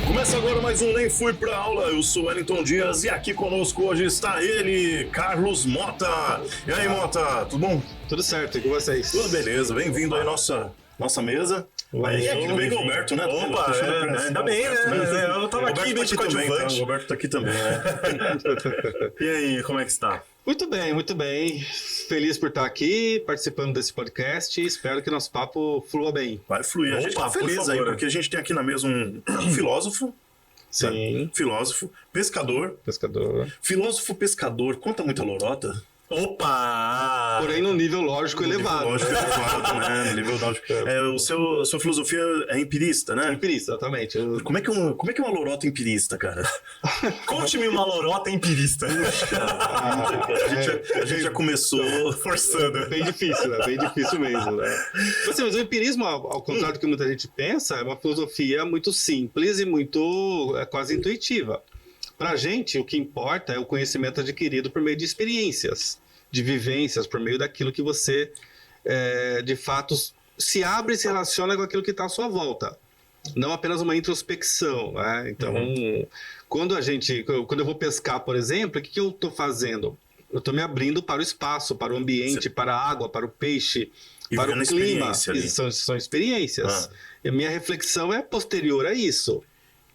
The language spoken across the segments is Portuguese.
Começa agora mais um Nem Fui Pra Aula, eu sou Wellington Dias e aqui conosco hoje está ele, Carlos Mota. E aí, Mota, tudo bom? Tudo certo, e com vocês? Tudo beleza, bem-vindo aí à nossa mesa. Aí aqui do bem Roberto, né? Opa, ainda bem, né? Eu tava aqui meio de coadjuvante. O Roberto tá aqui também, né? E aí, como é que está? Muito bem, muito bem. Feliz por estar aqui, participando desse podcast. Espero que nosso papo flua bem. Vai fluir. A gente tá feliz aí, porque a gente tem aqui na mesa um filósofo. Sim. Né? Filósofo, pescador. Filósofo pescador, conta muita lorota. Opa! Porém, num nível lógico elevado. Lógico elevado, né? Nível lógico. A sua filosofia é empirista, né? Empirista, exatamente. Como é que é uma lorota empirista, cara? Conte-me uma lorota empirista. A gente já começou forçando. Bem difícil, né? Bem difícil mesmo, né? Assim, mas o empirismo, ao contrário do que muita gente pensa, é uma filosofia muito simples e muito quase intuitiva. Pra gente, o que importa é o conhecimento adquirido por meio de experiências, de vivências, por meio daquilo que você, de fato, se abre e se relaciona com aquilo que está à sua volta. Não apenas uma introspecção, né? Então, quando eu vou pescar, por exemplo, o que eu estou fazendo? Eu estou me abrindo para o espaço, para o ambiente, para a água, para o peixe, para o clima. São experiências. E a minha reflexão é posterior a isso.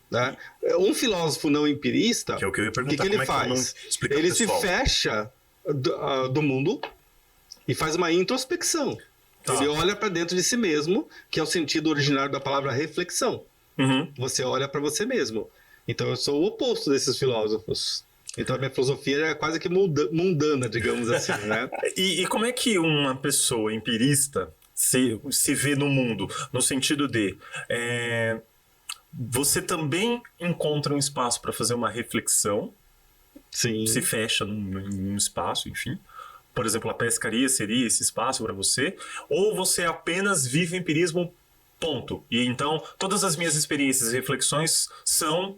Né? Um filósofo não empirista, que é o que eu ia perguntar, que ele faz? Ele se fecha do mundo e faz uma introspecção. Tá. Ele olha para dentro de si mesmo, que é o sentido originário da palavra reflexão. Você olha para você mesmo. Então eu sou o oposto desses filósofos. Então a minha filosofia é quase que mundana, digamos assim, né? E como é que uma pessoa empirista se vê no mundo? No sentido de... você também encontra um espaço para fazer uma reflexão. Sim. Se fecha num espaço, enfim. Por exemplo, a pescaria seria esse espaço para você. Ou você apenas vive empirismo, ponto. E então, todas as minhas experiências e reflexões são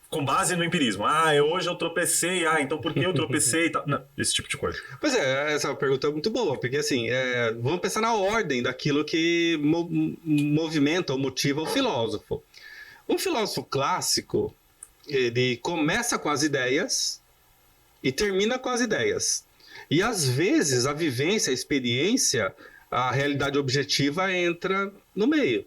com base no empirismo. Hoje eu tropecei, então por que eu tropecei? E tal. Não, esse tipo de coisa. Pois é, essa pergunta é muito boa, porque assim, vamos pensar na ordem daquilo que movimenta ou motiva o filósofo. Um filósofo clássico, ele começa com as ideias e termina com as ideias. E às vezes a vivência, a experiência, a realidade objetiva entra no meio.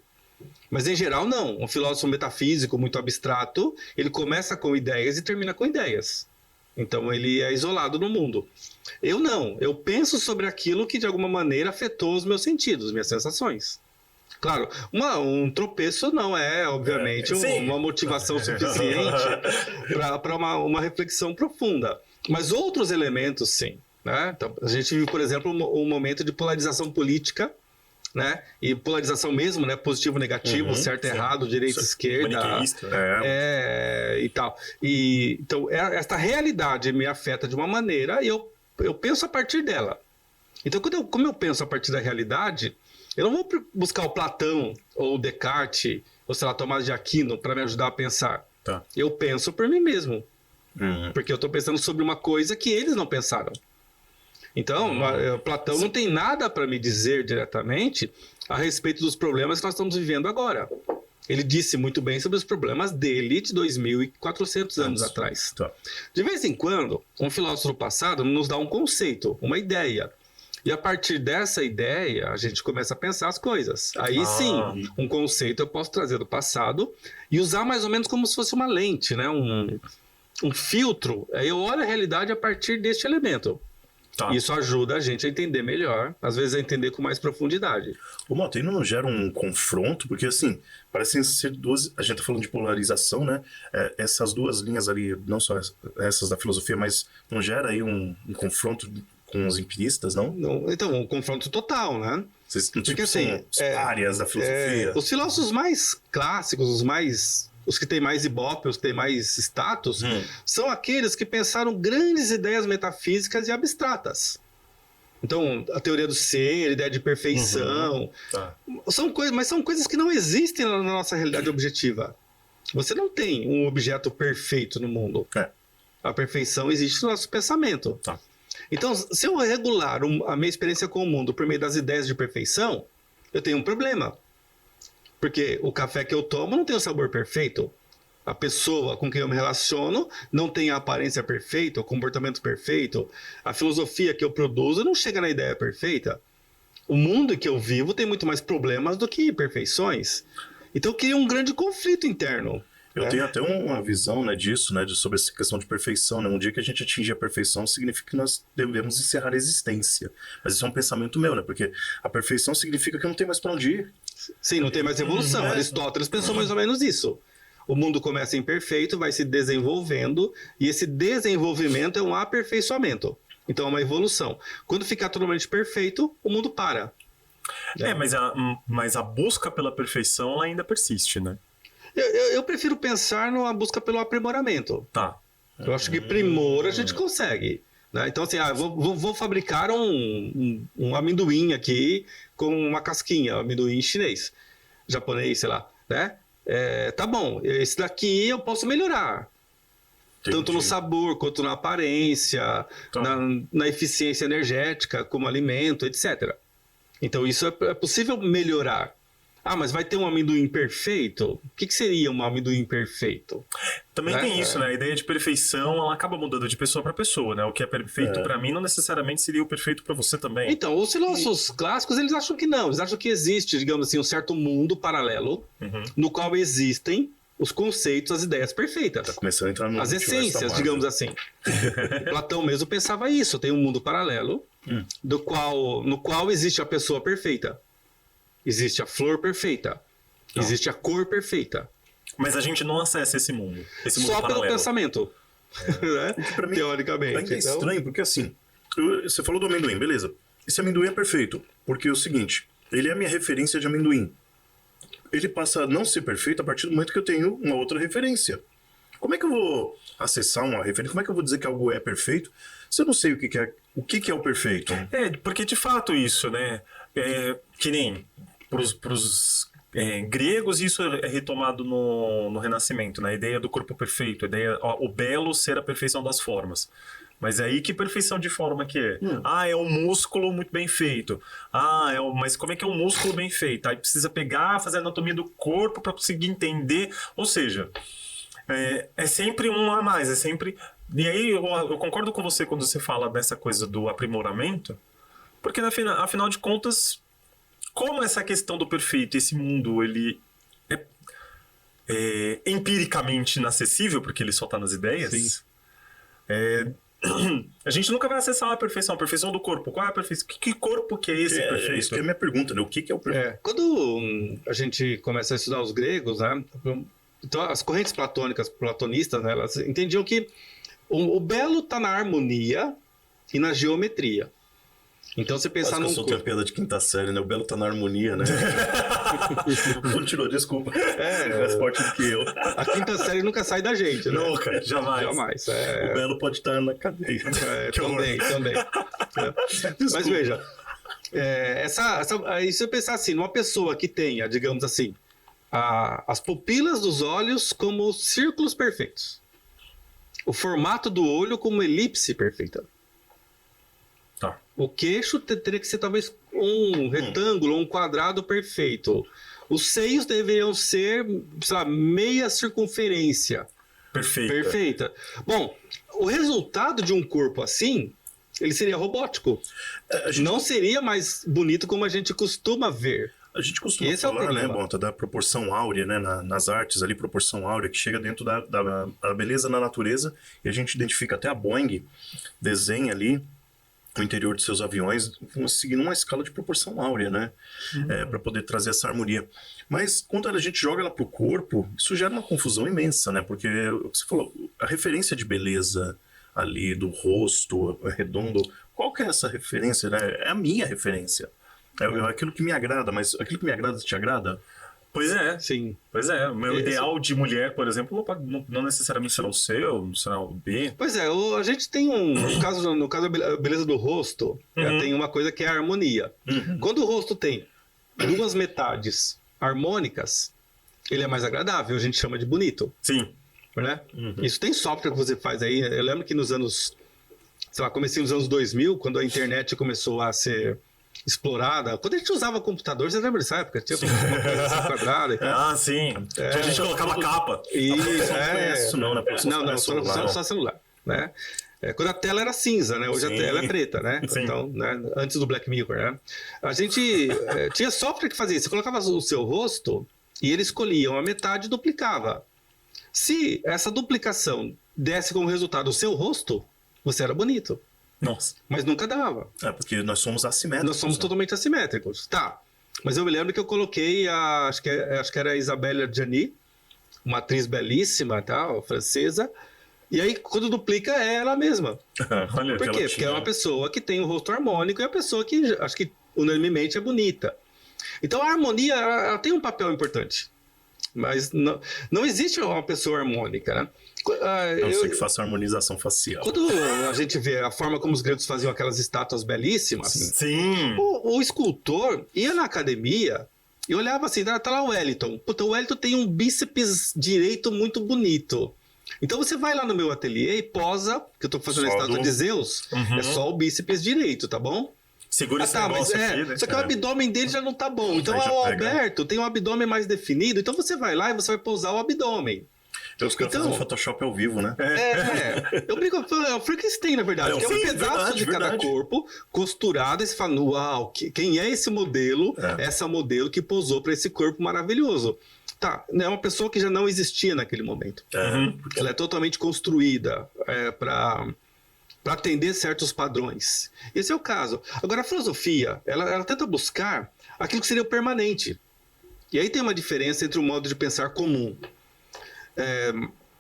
Mas em geral não. Um filósofo metafísico muito abstrato, ele começa com ideias e termina com ideias. Então ele é isolado no mundo. Eu não. Eu penso sobre aquilo que de alguma maneira afetou os meus sentidos, minhas sensações. Claro, um tropeço não é, obviamente, uma motivação suficiente para uma reflexão profunda. Mas outros elementos, sim. Né? Então, a gente viu, por exemplo, um momento de polarização política, né? E polarização mesmo, né? Positivo, negativo, certo, errado, direita, esquerda. E tal. Então, esta realidade me afeta de uma maneira e eu penso a partir dela. Então, como eu penso a partir da realidade... Eu não vou buscar o Platão, ou o Descartes, ou sei lá, Tomás de Aquino, para me ajudar a pensar. Tá. Eu penso por mim mesmo. Porque eu estou pensando sobre uma coisa que eles não pensaram. Então, Platão não tem nada para me dizer diretamente a respeito dos problemas que nós estamos vivendo agora. Ele disse muito bem sobre os problemas dele de 2.400 anos atrás. Tá. De vez em quando, um filósofo do passado nos dá um conceito, uma ideia. E a partir dessa ideia, a gente começa a pensar as coisas. Aí sim, um conceito eu posso trazer do passado e usar mais ou menos como se fosse uma lente, né? Um filtro. Aí eu olho a realidade a partir deste elemento. Tá. Isso ajuda a gente a entender melhor, às vezes a entender com mais profundidade. O Mota, e não gera um confronto? Porque assim, parecem ser duas... A gente tá falando de polarização, né? Essas duas linhas ali, não só essas da filosofia, mas não gera aí um confronto... com os empiristas, não? Então, um confronto total, né? Porque assim, são áreas da filosofia. Os filósofos mais clássicos, os que têm mais ibope, os que têm mais status, são aqueles que pensaram grandes ideias metafísicas e abstratas. Então, a teoria do ser, a ideia de perfeição, mas são coisas que não existem na nossa realidade objetiva. Você não tem um objeto perfeito no mundo. A perfeição existe no nosso pensamento. Então, se eu regular a minha experiência com o mundo por meio das ideias de perfeição, eu tenho um problema. Porque o café que eu tomo não tem o sabor perfeito. A pessoa com quem eu me relaciono não tem a aparência perfeita, o comportamento perfeito. A filosofia que eu produzo não chega na ideia perfeita. O mundo que eu vivo tem muito mais problemas do que perfeições. Então cria um grande conflito interno. Eu tenho até uma visão, né, disso, né, sobre essa questão de perfeição, né? Um dia que a gente atinge a perfeição significa que nós devemos encerrar a existência. Mas isso é um pensamento meu, né? Porque a perfeição significa que eu não tenho mais para onde ir. Sim, não tem mais evolução. Aristóteles pensou mais ou menos isso. O mundo começa imperfeito, vai se desenvolvendo, e esse desenvolvimento é um aperfeiçoamento. Então é uma evolução. Quando ficar totalmente perfeito, o mundo para. Mas a busca pela perfeição ela ainda persiste, né? Eu prefiro pensar numa busca pelo aprimoramento. Tá. Eu acho que primor a gente consegue. Né? Então, assim, vou fabricar um amendoim aqui com uma casquinha, amendoim chinês, japonês, sei lá. Né? Tá bom, esse daqui eu posso melhorar. Entendi. Tanto no sabor, quanto na aparência, na eficiência energética, como alimento, etc. Então, isso é possível melhorar. Ah, mas vai ter um amendoim perfeito? O que seria um amendoim perfeito? Também tem isso, né? A ideia de perfeição, ela acaba mudando de pessoa para pessoa, né? O que é perfeito para mim não necessariamente seria o perfeito para você também. Então, os filósofos clássicos, eles acham que não. Eles acham que existe, digamos assim, um certo mundo paralelo no qual existem os conceitos, as ideias perfeitas. Tá começando a entrar no as essências, digamos assim. Platão mesmo pensava isso. Tem um mundo paralelo no qual existe a pessoa perfeita. Existe a flor perfeita. Existe a cor perfeita. Mas a gente não acessa esse mundo. Só paralelo. pelo pensamento. Né? Pra mim, teoricamente. Ainda é estranho, porque assim, você falou do amendoim, beleza. Esse amendoim é perfeito, porque é o seguinte, ele é a minha referência de amendoim. Ele passa a não ser perfeito a partir do momento que eu tenho uma outra referência. Como é que eu vou acessar uma referência? Como é que eu vou dizer que algo é perfeito se eu não sei o que é o perfeito? Porque de fato isso, né? Que nem pros gregos, isso é retomado no Renascimento, na ideia do corpo perfeito, o belo ser a perfeição das formas. Mas aí que perfeição de forma que é? É um músculo muito bem feito. Mas como é que é um músculo bem feito? Aí precisa pegar, fazer a anatomia do corpo para conseguir entender. Ou seja, é sempre um a mais, é sempre... E aí eu concordo com você quando você fala dessa coisa do aprimoramento, porque afinal de contas, como essa questão do perfeito, esse mundo, ele é empiricamente inacessível, porque ele só está nas ideias, a gente nunca vai acessar a perfeição do corpo. Qual é a perfeição? Que corpo que é esse perfeito? Isso que é a minha pergunta, né? O que é o perfeito? Quando a gente começa a estudar os gregos, né? Então, as correntes platonistas, né, elas entendiam que o belo está na harmonia e na geometria. Então você pensar num... Eu sou piada de quinta série, né? O belo tá na harmonia, né? Continua, desculpa. Mais forte do que eu. A quinta série nunca sai da gente, né? Nunca, jamais. Jamais. O belo pode estar na cadeia. Também. Mas veja, aí você pensar assim, numa pessoa que tenha, digamos assim, as pupilas dos olhos como círculos perfeitos. O formato do olho como elipse perfeita. O queixo teria que ser talvez um retângulo, um quadrado perfeito. Os seios deveriam ser, sei lá, meia circunferência. Perfeita. Bom, o resultado de um corpo assim, ele seria robótico. Não seria mais bonito como a gente costuma ver. A gente costuma falar, né, Bonta, da proporção áurea, né, nas artes ali, proporção áurea, que chega dentro da beleza na natureza, e a gente identifica até a Boeing, desenha ali o interior de seus aviões, seguindo uma escala de proporção áurea, né? Para poder trazer essa harmonia. Mas quando a gente joga ela pro corpo, isso gera uma confusão imensa, né? Porque você falou, a referência de beleza ali, do rosto redondo, qual que é essa referência, né? É a minha referência. É aquilo que me agrada, mas aquilo que me agrada te agrada? Pois é. Sim. Pois é. O meu ideal de mulher, por exemplo, não necessariamente será o seu, não será o B. Pois é, a gente tem no caso da beleza do rosto, tem uma coisa que é a harmonia. Quando o rosto tem duas metades harmônicas, ele é mais agradável, a gente chama de bonito. Sim. Né? Isso tem software que você faz aí. Eu lembro que nos anos sei lá, comecei nos anos 2000, quando a internet começou a ser explorada. Quando a gente usava computador, você lembra dessa época? Tinha uma coisa assim quadrada e tal. Ah, sim. A gente colocava capa. Isso, Não conhece isso não, né? Não, celular. só celular, né? Quando a tela era cinza, né? Hoje a Sim. tela é preta, né? Sim. Então, né? Antes do Black Mirror, né? A gente tinha software que fazia isso. Você colocava o seu rosto e ele escolhia uma metade e duplicava. Se essa duplicação desse como resultado o seu rosto, você era bonito. Nossa. Mas nunca dava. Porque nós somos assimétricos. Nós somos né? totalmente assimétricos. Tá. Mas eu me lembro que eu coloquei acho que era a Isabelle Adjani, uma atriz belíssima, tal, francesa. E aí, quando duplica, é ela mesma. Olha, Por quê? Porque é uma pessoa que tem o rosto harmônico e é uma pessoa que, acho que unanimemente, é bonita. Então, a harmonia ela tem um papel importante. Mas não existe uma pessoa harmônica, né? A não ser que faça harmonização facial. Quando a gente vê a forma como os gregos faziam aquelas estátuas belíssimas, Sim. o escultor ia na academia e olhava assim, tá lá o Wellington. Puta, o Wellington tem um bíceps direito muito bonito. Então você vai lá no meu ateliê e posa, que eu tô fazendo a Só estátua do- de Zeus, é só o bíceps direito, tá bom? Segura esse Mas negócio aqui, né? só que o abdômen dele já não tá bom. Então Aí já o pega. Alberto tem um abdômen mais definido, então você vai lá e você vai pousar o abdômen. Então os caras Então- fazem Photoshop ao vivo, né? Eu brinco, é o Frankenstein, na verdade, que é um sim, pedaço verdade, de cada verdade. corpo costurado e você fala, uau, quem é esse modelo, essa modelo que posou para esse corpo maravilhoso? Tá, é uma pessoa que já não existia naquele momento. Ela é totalmente construída para atender certos padrões. Esse é o caso. Agora, a filosofia, ela tenta buscar aquilo que seria o permanente. E aí tem uma diferença entre o modo de pensar comum.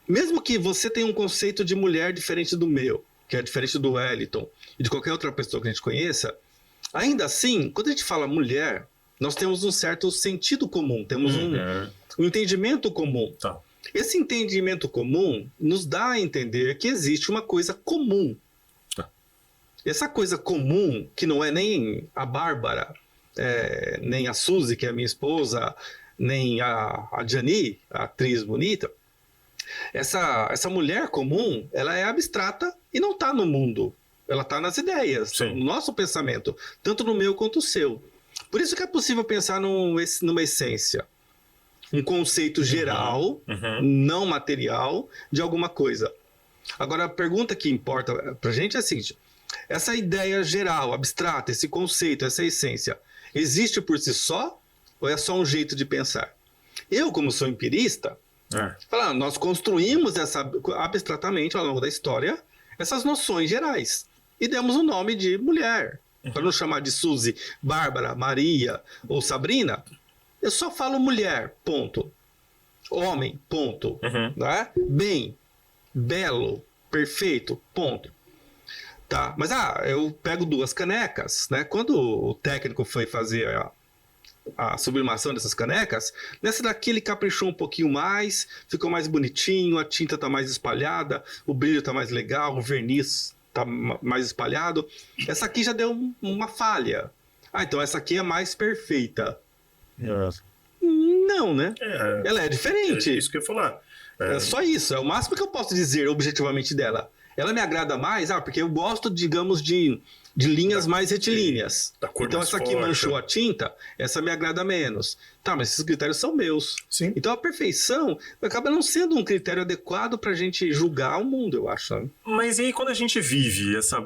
Mesmo que você tenha um conceito de mulher diferente do meu, que é diferente do Wellington e de qualquer outra pessoa que a gente conheça, ainda assim, quando a gente fala mulher, nós temos um certo sentido comum, temos um entendimento comum. Tá. Esse entendimento comum nos dá a entender que existe uma coisa comum. Tá. Essa coisa comum, que não é nem a Bárbara, nem a Suzy, que é a minha esposa, nem a Jani, a atriz bonita, essa mulher comum, ela é abstrata e não está no mundo. Ela está nas ideias, Sim. no nosso pensamento, tanto no meu quanto no seu. Por isso que é possível pensar numa essência, um conceito geral, não material, de alguma coisa. Agora, a pergunta que importa para a gente é a seguinte: essa ideia geral, abstrata, esse conceito, essa essência, existe por si só ou é só um jeito de pensar? Eu, como sou empirista, nós construímos abstratamente ao longo da história essas noções gerais e demos o nome de mulher. Para não chamar de Suzy, Bárbara, Maria ou Sabrina, eu só falo mulher, ponto. Homem, ponto. Né? Bem, belo, perfeito, ponto. Tá, mas eu pego 2 canecas, né? Quando o técnico foi fazer a sublimação dessas canecas, nessa daqui ele caprichou um pouquinho mais, ficou mais bonitinho, a tinta tá mais espalhada, o brilho tá mais legal, o verniz tá mais espalhado. Essa aqui já deu uma falha. Então essa aqui é mais perfeita. Não, né? Ela é diferente. É isso que eu ia falar. É só isso, é o máximo que eu posso dizer objetivamente dela. Ela me agrada mais, porque eu gosto, digamos, de linhas mais retilíneas. da cor Então mais essa aqui forte. manchou a tinta, essa me agrada menos. Tá, mas esses critérios são meus. Sim. Então a perfeição acaba não sendo um critério adequado pra gente julgar o mundo, eu acho. Sabe? Mas e aí quando a gente vive essa,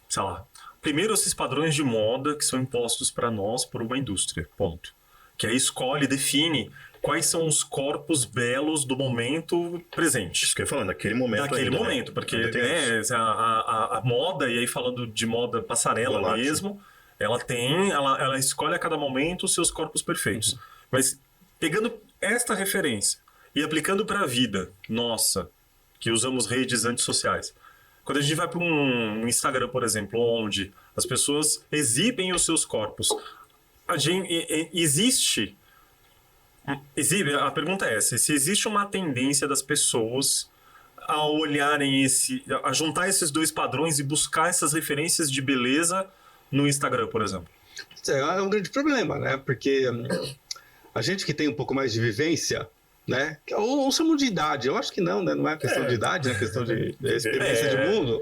sei lá, primeiro esses padrões de moda que são impostos para nós por uma indústria, ponto. Que aí escolhe, define quais são os corpos belos do momento presente. Isso que eu ia falar, naquele momento. Naquele ainda, momento, né? porque Ainda tem isso. a moda, e aí falando de moda passarela Volátil. mesmo, ela escolhe a cada momento os seus corpos perfeitos. Mas pegando esta referência e aplicando para a vida nossa, que usamos redes antissociais, quando a gente vai para um Instagram, por exemplo, onde as pessoas exibem os seus corpos, a pergunta é essa: se existe uma tendência das pessoas a olharem a juntar esses 2 padrões e buscar essas referências de beleza no Instagram, por exemplo? É um grande problema, né? Porque a gente que tem um pouco mais de vivência, né? Ou chamam de idade, eu acho que não, né? Não é questão de idade, é questão de experiência de mundo.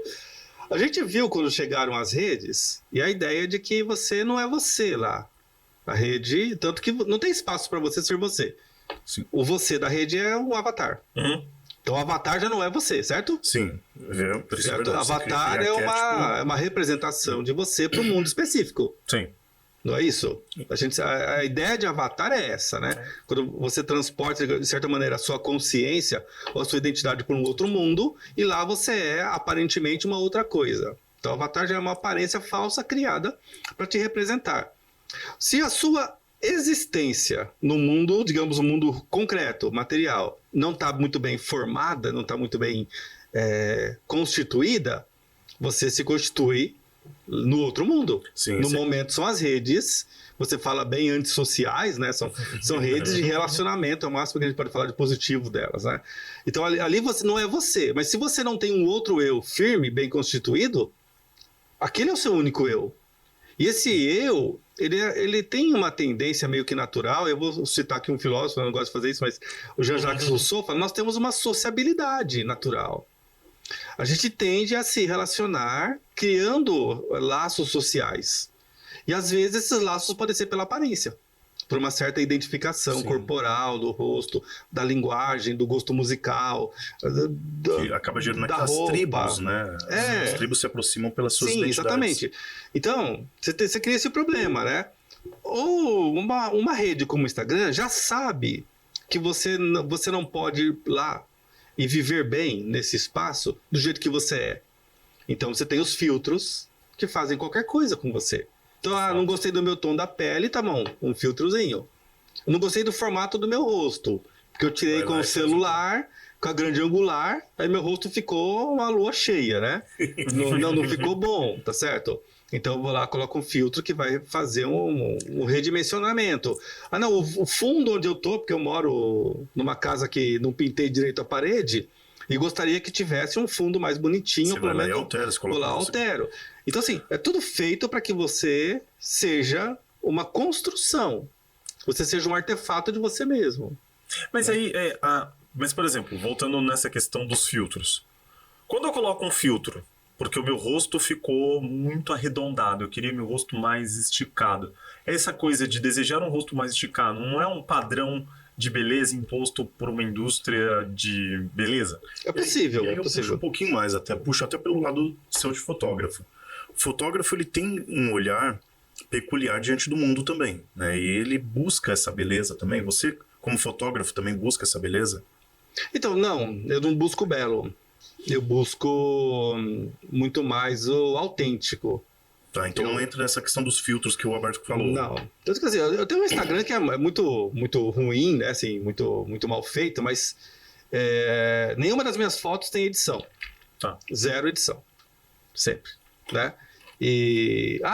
A gente viu quando chegaram as redes e a ideia de que você não é você lá. A rede, tanto que não tem espaço para você ser você. Sim. O você da rede é o avatar. Uhum. Então o avatar já não é você, certo? Sim. Certo? Avatar é uma representação de você para um mundo específico. Sim. Não é isso? A ideia de avatar é essa, né? Quando você transporta, de certa maneira, a sua consciência ou a sua identidade para um outro mundo e lá você é aparentemente uma outra coisa. Então, o avatar já é uma aparência falsa criada para te representar. Se a sua existência no mundo, digamos, um mundo concreto, material, não está muito bem formada, não está muito bem constituída, você se constitui no outro mundo. Sim, no sim. momento são as redes, você fala bem antissociais, né? São redes de relacionamento, é o máximo que a gente pode falar de positivo delas, né? Então ali você não é você, mas se você não tem um outro eu firme, bem constituído, aquele é o seu único eu. E esse eu, ele tem uma tendência meio que natural, eu vou citar aqui um filósofo, eu não gosto de fazer isso, mas o Jean-Jacques Rousseau fala, nós temos uma sociabilidade natural. A gente tende a se relacionar criando laços sociais. E às vezes esses laços podem ser pela aparência, por uma certa identificação Sim. corporal, do rosto, da linguagem, do gosto musical. Que acaba gerando da aquelas roupa. tribos, né? É. As tribos se aproximam pelas suas Sim, identidades. exatamente. Então, você cria esse problema, né? Ou uma rede como o Instagram já sabe que você não pode ir lá e viver bem nesse espaço do jeito que você é. Então você tem os filtros que fazem qualquer coisa com você. Então, não gostei do meu tom da pele, tá bom, um filtrozinho. Eu não gostei do formato do meu rosto, porque eu tirei com o celular, com a grande angular, aí meu rosto ficou uma lua cheia, né? não ficou bom, tá certo? Então eu vou lá, coloco um filtro que vai fazer um redimensionamento. Não, o fundo onde eu tô, porque eu moro numa casa que não pintei direito a parede, e gostaria que tivesse um fundo mais bonitinho. Você vai lá e altera, vou lá, altero. Então, assim, é tudo feito para que você seja uma construção. Você seja um artefato de você mesmo. Mas aí, mas por exemplo, voltando nessa questão dos filtros. Quando eu coloco um filtro, porque o meu rosto ficou muito arredondado, eu queria meu rosto mais esticado. Essa coisa de desejar um rosto mais esticado não é um padrão de beleza imposto por uma indústria de beleza? É possível, E aí é eu possível. puxo um pouquinho mais, puxo até pelo lado seu de fotógrafo. O fotógrafo, ele tem um olhar peculiar diante do mundo também, né? E ele busca essa beleza também. Você, como fotógrafo, também busca essa beleza? Então, não, eu não busco o belo. Eu busco muito mais o autêntico. Tá, então não entra nessa questão dos filtros que o Alberto falou. Não. Então, quer dizer, eu tenho um Instagram que é muito, muito ruim, né? Assim, muito, muito mal feito, mas nenhuma das minhas fotos tem edição. Tá. 0 edição. Sempre. Né?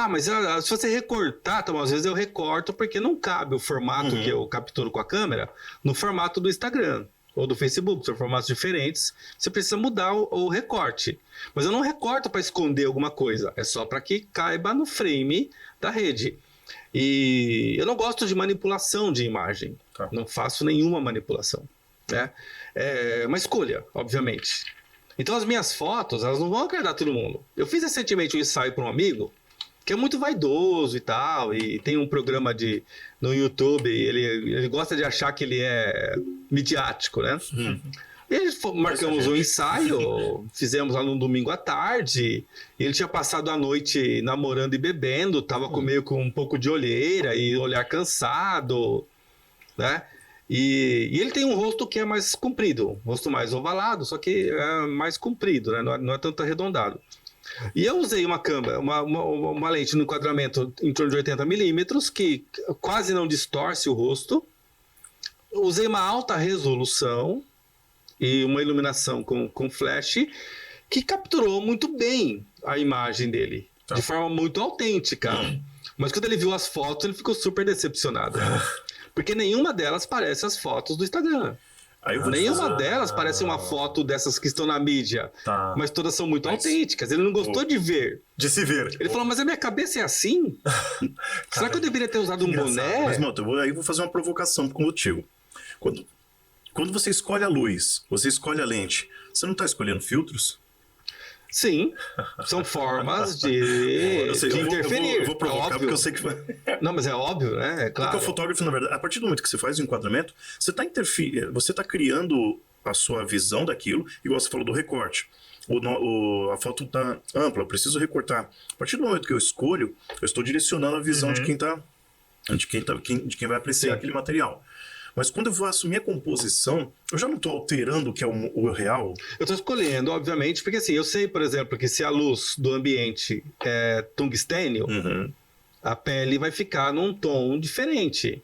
Mas se você recortar, então, às vezes eu recorto porque não cabe o formato que eu capturo com a câmera no formato do Instagram ou do Facebook, são formatos diferentes, você precisa mudar o recorte. Mas eu não recorto para esconder alguma coisa, é só para que caiba no frame da rede. E eu não gosto de manipulação de imagem, Tá. não faço nenhuma manipulação. Né? É uma escolha, obviamente. Então as minhas fotos, elas não vão agradar todo mundo. Eu fiz recentemente um ensaio para um amigo, que é muito vaidoso e tal, e tem um programa no YouTube, ele gosta de achar que ele é midiático, né? E aí marcamos um ensaio, fizemos lá num domingo à tarde, e ele tinha passado a noite namorando e bebendo, tava meio com um pouco de olheira e olhar cansado, né? E ele tem um rosto que é mais comprido, um rosto mais ovalado, só que é mais comprido, né? Não é tanto arredondado. E eu usei uma câmera, uma lente no enquadramento em torno de 80mm, que quase não distorce o rosto. Usei uma alta resolução e uma iluminação com flash, que capturou muito bem a imagem dele, de forma muito autêntica. Mas quando ele viu as fotos, ele ficou super decepcionado. Porque nenhuma delas parece as fotos do Instagram. Nenhuma delas parece uma foto dessas que estão na mídia. Tá. Mas todas são muito autênticas. Ele não gostou de ver. De se ver. Ele falou, mas a minha cabeça é assim? Será que eu deveria ter usado um boné? Mas, Mota, eu vou fazer uma provocação contigo. Quando você escolhe a luz, você escolhe a lente, você não está escolhendo filtros? Sim, são formas de interferir. Eu vou provocar óbvio. porque eu sei que vai. Não, mas é óbvio, né? É claro. Porque o fotógrafo, na verdade, a partir do momento que você faz o enquadramento, você está criando a sua visão daquilo, igual você falou do recorte. A foto está ampla, eu preciso recortar. A partir do momento que eu escolho, eu estou direcionando a visão de quem vai apreciar aquele material. Mas quando eu vou assumir a composição, eu já não estou alterando o que é o real. Eu estou escolhendo, obviamente, porque assim, eu sei, por exemplo, que se a luz do ambiente é tungstênio, a pele vai ficar num tom diferente.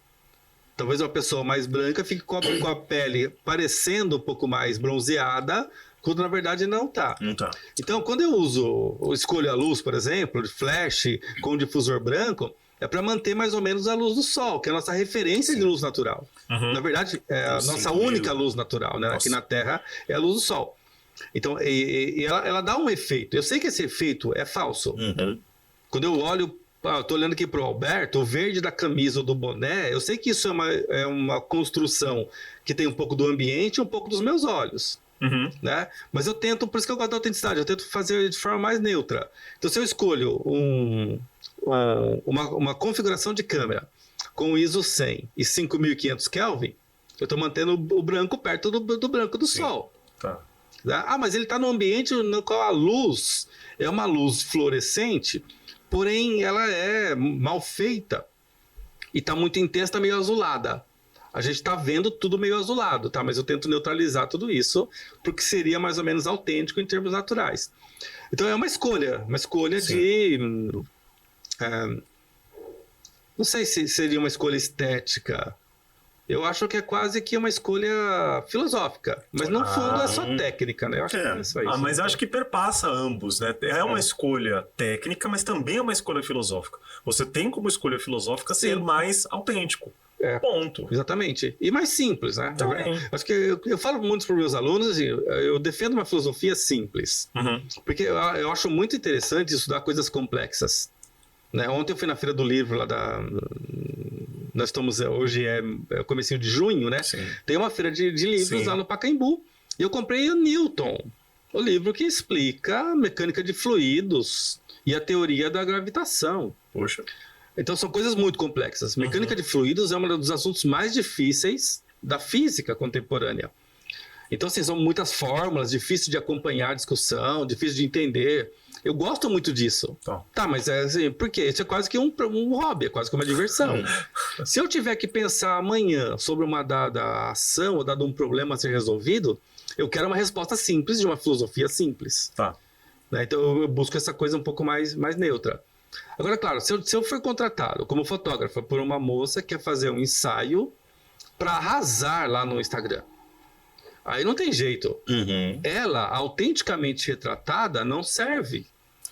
Talvez uma pessoa mais branca fique com a pele parecendo um pouco mais bronzeada, quando na verdade não está. Não tá. Então, quando eu escolho a luz, por exemplo, de flash com difusor branco, é para manter mais ou menos a luz do sol, que é a nossa referência de luz natural. Na verdade, é a nossa única luz natural, né? Aqui na Terra é a luz do sol. Então, ela dá um efeito. Eu sei que esse efeito é falso. Quando eu olho, estou olhando aqui para o Alberto, o verde da camisa ou do boné, eu sei que isso é uma construção que tem um pouco do ambiente e um pouco dos meus olhos. Né? Mas eu tento, por isso que eu gosto da autenticidade, eu tento fazer de forma mais neutra. Então, se eu escolho uma configuração de câmera com ISO 100 e 5.500 Kelvin, eu estou mantendo o branco perto do branco do sol. Tá. Mas ele está num ambiente no qual a luz é uma luz fluorescente, porém ela é mal feita e está muito intensa, está meio azulada. A gente está vendo tudo meio azulado, tá? Mas eu tento neutralizar tudo isso, porque seria mais ou menos autêntico em termos naturais. Então é uma escolha de... não sei se seria uma escolha estética. Eu acho que é quase que uma escolha filosófica. Mas no fundo é só técnica, né? Eu acho que é só isso. Mas eu acho que perpassa ambos, né? É uma escolha técnica, mas também é uma escolha filosófica. Você tem como escolha filosófica ser mais autêntico. Ponto. Exatamente. E mais simples, né? Também. Acho que eu falo muito para os meus alunos, assim, eu defendo uma filosofia simples. Porque eu acho muito interessante estudar coisas complexas. Né? Ontem eu fui na Feira do Livro lá nós estamos, hoje é o comecinho de junho, né? Sim. Tem uma feira de livros lá no Pacaembu. E eu comprei o Newton, o livro que explica a mecânica de fluidos e a teoria da gravitação. Poxa. Então são coisas muito complexas. Mecânica de fluidos é um dos assuntos mais difíceis da física contemporânea. Então, assim, são muitas fórmulas, difícil de acompanhar a discussão, difícil de entender. Eu gosto muito disso. Tá, mas é assim, por quê? Isso é quase que um hobby, é quase que uma diversão. Se eu tiver que pensar amanhã sobre uma dada ação ou dado um problema a ser resolvido, eu quero uma resposta simples de uma filosofia simples. Né? Então eu busco essa coisa um pouco mais neutra. Agora, claro, se eu for contratado como fotógrafo por uma moça que quer fazer um ensaio para arrasar lá no Instagram, aí não tem jeito. Ela, autenticamente retratada, não serve.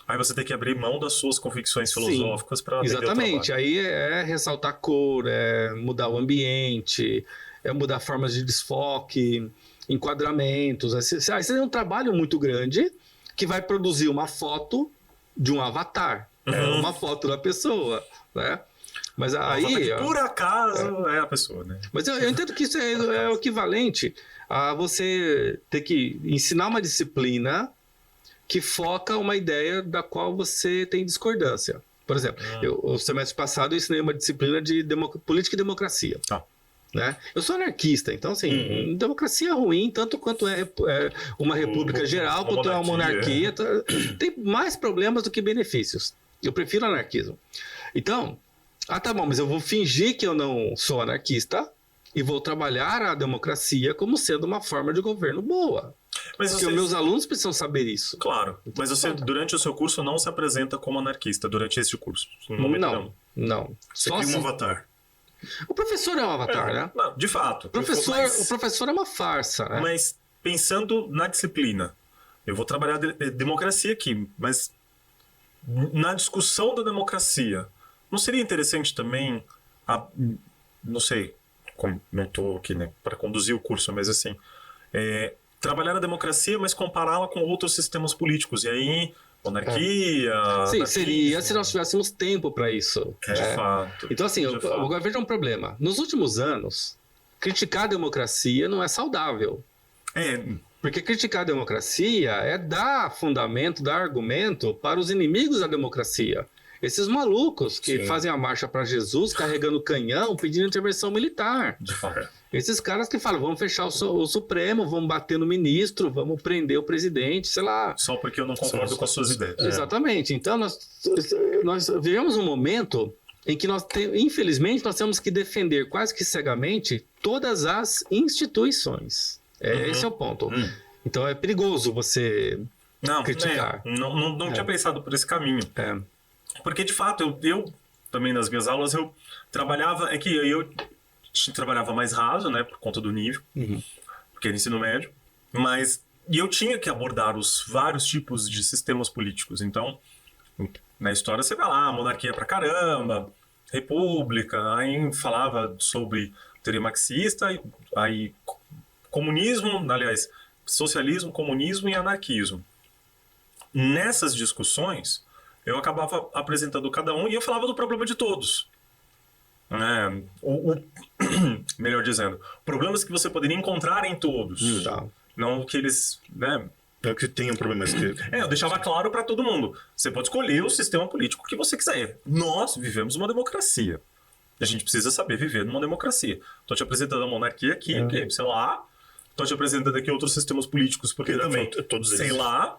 Aí você tem que abrir mão das suas convicções filosóficas para vender o trabalho. Exatamente. Aí é ressaltar cor, é mudar o ambiente, é mudar formas de desfoque, enquadramentos. Aí você tem um trabalho muito grande que vai produzir uma foto de um avatar. Uma foto da pessoa, né? Mas aí... que por acaso é a pessoa, né? Mas eu entendo que isso é o equivalente a você ter que ensinar uma disciplina que foca uma ideia da qual você tem discordância. Por exemplo, o semestre passado eu ensinei uma disciplina de política e democracia. Né? Eu sou anarquista, então assim, democracia é ruim, tanto quanto é uma república geral, quanto é uma monarquia. Tem mais problemas do que benefícios. Eu prefiro anarquismo. Então, tá bom, mas eu vou fingir que eu não sou anarquista e vou trabalhar a democracia como sendo uma forma de governo boa. Mas porque os meus alunos precisam saber isso. Claro, mas você, durante o seu curso, não se apresenta como anarquista, durante esse curso? No momento, não. Você cria um avatar. O professor é um avatar, né? Não, de fato. O professor é uma farsa, né? Mas pensando na disciplina, eu vou trabalhar democracia aqui, mas na discussão da democracia, não seria interessante também, não sei, não estou aqui, né, para conduzir o curso, mas assim, trabalhar a democracia, mas compará-la com outros sistemas políticos, e aí monarquia... Sim, seria se nós tivéssemos tempo para isso. De fato. Então assim, agora veja um problema. Nos últimos anos, criticar a democracia não é saudável. Porque criticar a democracia é dar fundamento, dar argumento para os inimigos da democracia. Esses malucos que Sim. fazem a marcha para Jesus carregando canhão, pedindo intervenção militar. De fato. Esses caras que falam, vamos fechar o Supremo, vamos bater no ministro, vamos prender o presidente, sei lá. Só porque eu não concordo com as suas ideias. Exatamente. Então, nós vivemos um momento em que infelizmente, nós temos que defender quase que cegamente todas as instituições. Esse é o ponto. Então, é perigoso você criticar. Não tinha pensado por esse caminho. Porque, de fato, eu também nas minhas aulas, eu trabalhava... É que eu trabalhava mais raso, né? Por conta do nível. Porque era ensino médio. E eu tinha que abordar os vários tipos de sistemas políticos. Então, na história você vai lá, monarquia pra caramba, república, aí falava sobre teoria marxista, aí comunismo, aliás, socialismo, comunismo e anarquismo. Nessas discussões, eu acabava apresentando cada um e eu falava do problema de todos. Melhor dizendo, problemas que você poderia encontrar em todos. Não que eles... É que tem um problema. Eu deixava claro para todo mundo. Você pode escolher o sistema político que você quiser. Nós vivemos uma democracia. A gente precisa saber viver numa democracia. Estou te apresentando a monarquia aqui, sei lá. Estou te apresentando aqui outros sistemas políticos, porque também, todos sei eles. lá.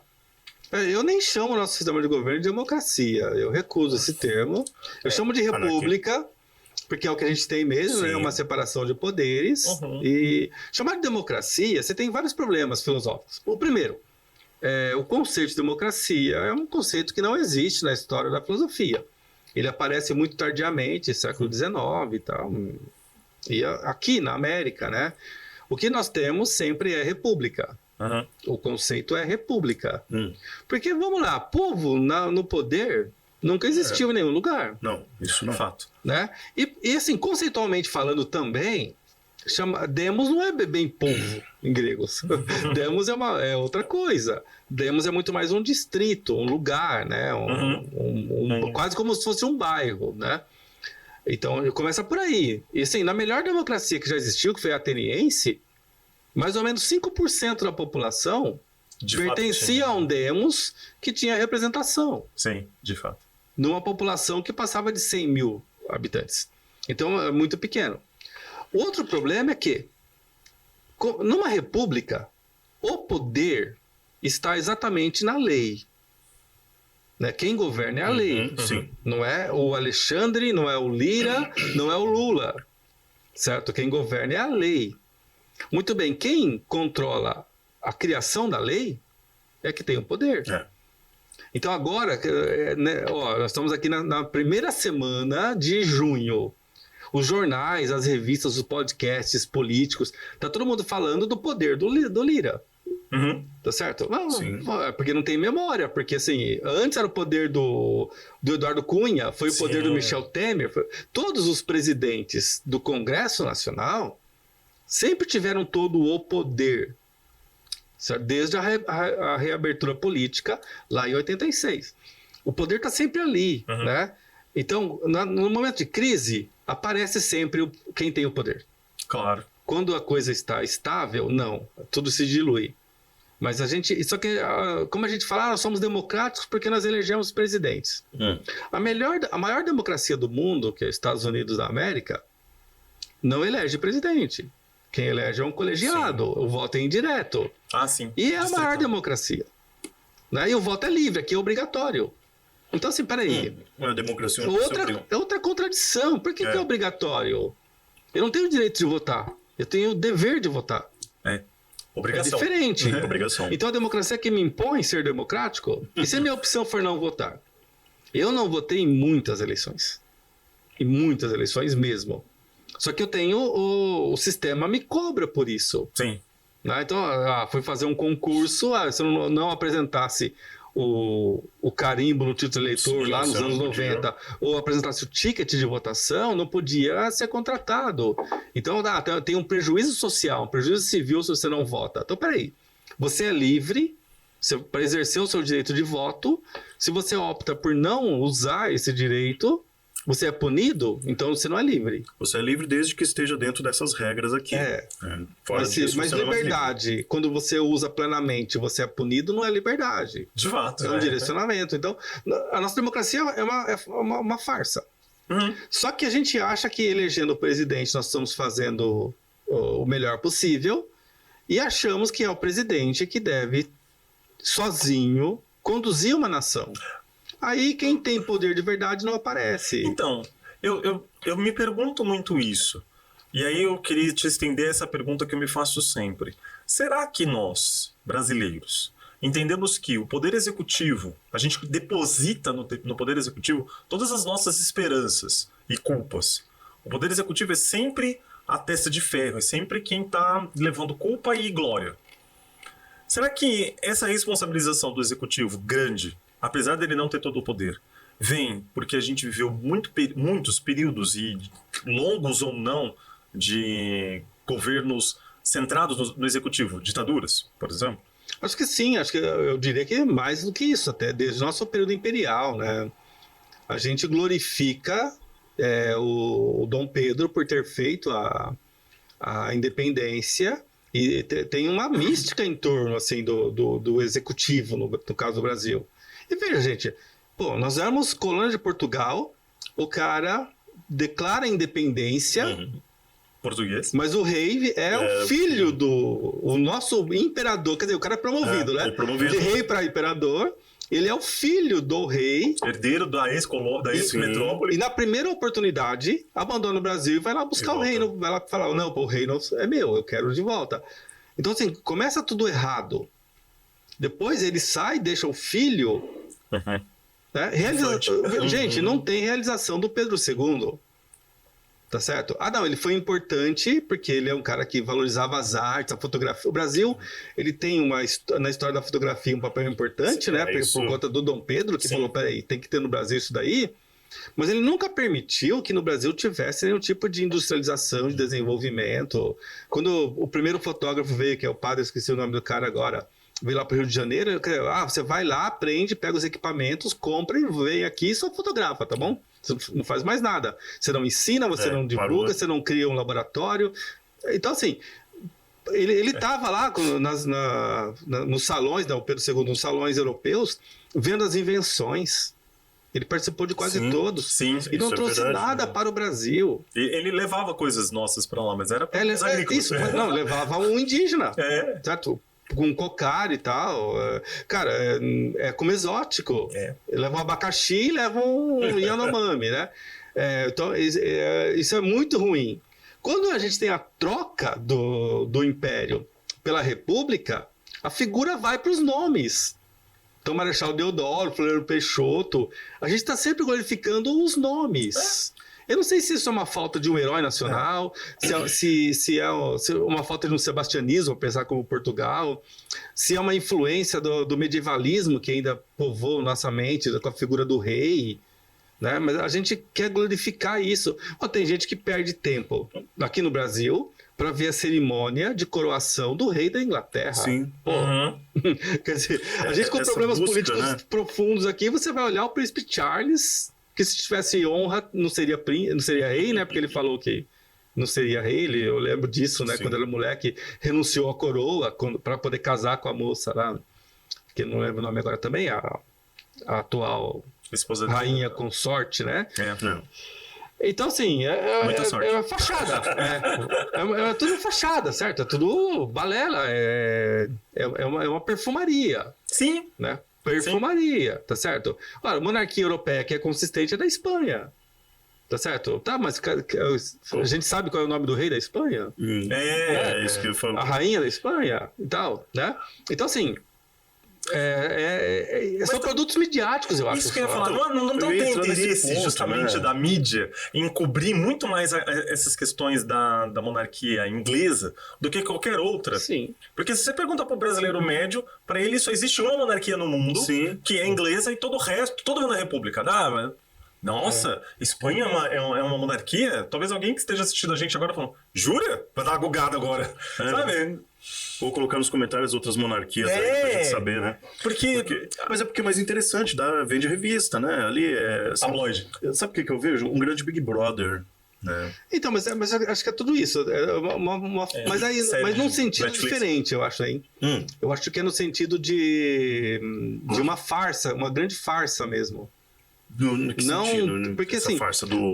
Eu nem chamo o nosso sistema de governo de democracia. Eu recuso esse termo. Eu chamo de república, porque é o que a gente tem mesmo, né? Uma separação de poderes. E chamar de democracia, você tem vários problemas filosóficos. O primeiro, o conceito de democracia é um conceito que não existe na história da filosofia. Ele aparece muito tardiamente, século XIX e tal. E aqui na América, né? O que nós temos sempre é república. O conceito é república. Porque, vamos lá, povo no poder nunca existiu em nenhum lugar. Não, isso não. Fato. Né? E assim, conceitualmente falando também, demos não é bem povo em gregos. Demos é outra coisa. Demos é muito mais um distrito, um lugar, né? Quase como se fosse um bairro, né? Então, começa por aí. E assim, na melhor democracia que já existiu, que foi a ateniense, mais ou menos 5% da população pertencia a um demos que tinha representação. Sim, de fato. Numa população que passava de 100 mil habitantes. Então, é muito pequeno. O outro problema é que, numa república, o poder está exatamente na lei. Né? Quem governa é a lei. Não é o Alexandre, não é o Lira, não é o Lula. Certo? Quem governa é a lei. Muito bem, quem controla a criação da lei é que tem o poder. Então agora, nós estamos aqui na primeira semana de junho. Os jornais, as revistas, os podcasts políticos, tá todo mundo falando do poder do Lira. Tá certo? Porque não tem memória. Porque assim, antes era o poder do Eduardo Cunha, foi o poder do Michel Temer. Todos os presidentes do Congresso Nacional sempre tiveram todo o poder, certo? Desde a reabertura política, lá em 86. O poder está sempre ali, né? Então, no momento de crise, aparece sempre quem tem o poder. Claro. Quando a coisa está estável, não. Tudo se dilui. Mas só que, como a gente fala, nós somos democráticos porque nós elegemos presidentes. A maior democracia do mundo, que é os Estados Unidos da América, não elege presidente. Quem elege é um colegiado, o voto é indireto. Sim. E é a maior democracia. Né? E o voto é livre, aqui é obrigatório. Então, assim, peraí. Uma democracia outra contradição. Por que é obrigatório? Eu não tenho o direito de votar. Eu tenho o dever de votar. Obrigação. É diferente. Obrigação. Então, a democracia que me impõe ser democrático, e se a minha opção for não votar? Eu não votei em muitas eleições. Em muitas eleições mesmo. Só que eu tenho o sistema me cobra por isso. Sim. Né? Então, fui fazer um concurso, se eu não apresentasse o carimbo no título de eleitor lá nos anos 90, ou apresentasse o ticket de votação, não podia ser contratado. Então, tem um prejuízo social, um prejuízo civil se você não vota. Então, peraí, você é livre para exercer o seu direito de voto. Se você opta por não usar esse direito, você é punido, então você não é livre. Você é livre desde que esteja dentro dessas regras aqui. Fora disso, Mas você não é mais livre. liberdade, quando você usa plenamente, você é punido, não é liberdade. De fato. É um direcionamento. Então, a nossa democracia é uma farsa. Uhum. Só que a gente acha que elegendo o presidente nós estamos fazendo o melhor possível e achamos que é o presidente que deve, sozinho, conduzir uma nação. Aí quem tem poder de verdade não aparece. Então, eu me pergunto muito isso. E aí eu queria te estender essa pergunta que eu me faço sempre. Será que nós, brasileiros, entendemos que o Poder Executivo, a gente deposita no Poder Executivo todas as nossas esperanças e culpas? O Poder Executivo é sempre a testa de ferro, é sempre quem está levando culpa e glória. Será que essa responsabilização do Executivo grande, apesar dele não ter todo o poder, vem porque a gente viveu muitos períodos, e longos ou não, de governos centrados no executivo, ditaduras, por exemplo? Acho que sim, acho que eu diria que é mais do que isso, até desde o nosso período imperial, né? A gente glorifica o Dom Pedro por ter feito a independência, e tem uma mística em torno assim, do executivo, no caso do Brasil. E veja, gente, nós éramos colônia de Portugal, o cara declara a independência, Português. mas o rei é o filho o nosso imperador, quer dizer, o cara é promovido, né? De rei para imperador, ele é o filho do rei. Herdeiro da ex-metrópole. E na primeira oportunidade, abandona o Brasil e vai lá buscar o reino, vai lá falar, não, o reino é meu, eu quero de volta. Então, assim, começa tudo errado. Depois ele sai e deixa o filho... Né? Gente, não tem realização do Pedro II. Tá certo? Não, ele foi importante porque ele é um cara que valorizava as artes, a fotografia. O Brasil, ele tem na história da fotografia um papel importante, né? Por conta do Dom Pedro, que falou, peraí, tem que ter no Brasil isso daí. Mas ele nunca permitiu que no Brasil tivesse nenhum tipo de industrialização, de desenvolvimento. Quando o primeiro fotógrafo veio, que é o padre, eu esqueci o nome do cara agora, veio lá para o Rio de Janeiro, você vai lá, aprende, pega os equipamentos, compra e vem aqui e só fotografa, tá bom? Você não faz mais nada. Você não ensina, você não divulga, você não cria um laboratório. Então, assim, ele estava lá nos salões, o Pedro II, nos salões europeus, vendo as invenções. Ele participou de quase todos. Sim, e não trouxe nada para o Brasil. Ele levava coisas nossas para lá, mas era para os agrícolas. Isso, não, levava um indígena. Certo? Com cocar e tal. Cara, é como exótico. Leva um abacaxi e leva um Yanomami, né? Então, isso é muito ruim. Quando a gente tem a troca do Império pela República, a figura vai para os nomes. Então, Marechal Deodoro, Floriano Peixoto, a gente está sempre glorificando os nomes. Eu não sei se isso é uma falta de um herói nacional, se é uma falta de um sebastianismo, apesar como Portugal, se é uma influência do medievalismo que ainda povoa nossa mente com a figura do rei, né? Mas a gente quer glorificar isso. Tem gente que perde tempo aqui no Brasil para ver a cerimônia de coroação do rei da Inglaterra. Sim. Quer dizer, a gente com problemas políticos profundos aqui, você vai olhar o príncipe Charles, que se tivesse honra não seria rei, né? Porque ele falou que não seria rei. Eu lembro disso, né? Sim. Quando era moleque, renunciou à coroa para poder casar com a moça lá, que não lembro o nome agora também, a atual esposa rainha consorte, né? Não. Então, assim, é fachada. É tudo fachada, certo? É tudo balela. É uma perfumaria. Sim. Né? Perfumaria, tá certo? Ora, a monarquia europeia que é consistente é da Espanha. Tá certo? Tá, mas a gente sabe qual é o nome do rei da Espanha? É isso que eu falo. A rainha da Espanha e tal, né? Então, assim... são produtos midiáticos, eu acho. Isso que eu ia falar. Não tem interesse justamente da mídia em cobrir muito mais essas questões da monarquia inglesa do que qualquer outra. Sim. Porque se você pergunta para o brasileiro médio, para ele só existe uma monarquia no mundo, que é inglesa, e todo o resto, todo mundo é república. Nossa, Espanha é uma monarquia? Talvez alguém que esteja assistindo a gente agora falando, jura? Vai dar uma gugada agora. Sabe? Ou colocar nos comentários outras monarquias aí pra gente saber, né? Mas é porque é mais interessante, vende revista, né? Ali é... Tabloide. Sabe o que eu vejo? Um grande Big Brother, né? Então, mas eu acho que é tudo isso. Mas num sentido Netflix. diferente, eu acho, hein? Eu acho que é no sentido de uma farsa, uma grande farsa mesmo. No que Não, sentido? porque Essa assim, farsa do...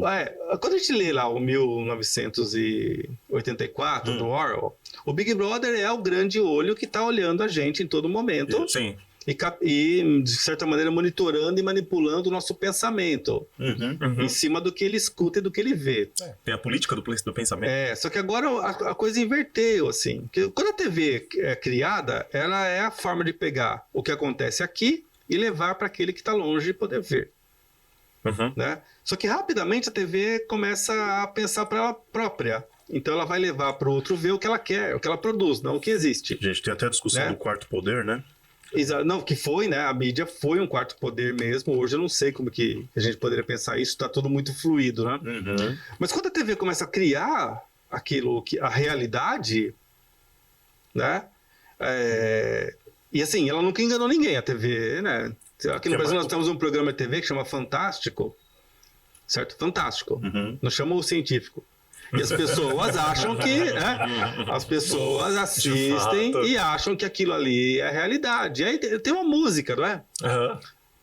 quando a gente lê lá o 1984 do Orwell, o Big Brother é o grande olho que está olhando a gente em todo momento. Sim. E, de certa maneira, monitorando e manipulando o nosso pensamento em cima do que ele escuta e do que ele vê. Tem a política do pensamento. Só que agora a coisa inverteu, assim. Porque quando a TV é criada, ela é a forma de pegar o que acontece aqui e levar para aquele que está longe e poder ver. Né? Só que rapidamente a TV começa a pensar para ela própria. Então ela vai levar para o outro ver o que ela quer, o que ela produz, não o que existe. Gente, tem até a discussão Né? do quarto poder, né? Não, que foi, né? A mídia foi um quarto poder mesmo. Hoje eu não sei como que a gente poderia pensar isso, está tudo muito fluido, né? Mas quando a TV começa a criar aquilo, a realidade, né? E assim, ela nunca enganou ninguém, a TV, né? Aqui no Brasil nós temos um programa de TV que chama Fantástico, certo? Fantástico. Não chama o científico. E as pessoas acham que... as pessoas assistem e acham que aquilo ali é a realidade. E aí tem uma música, não é?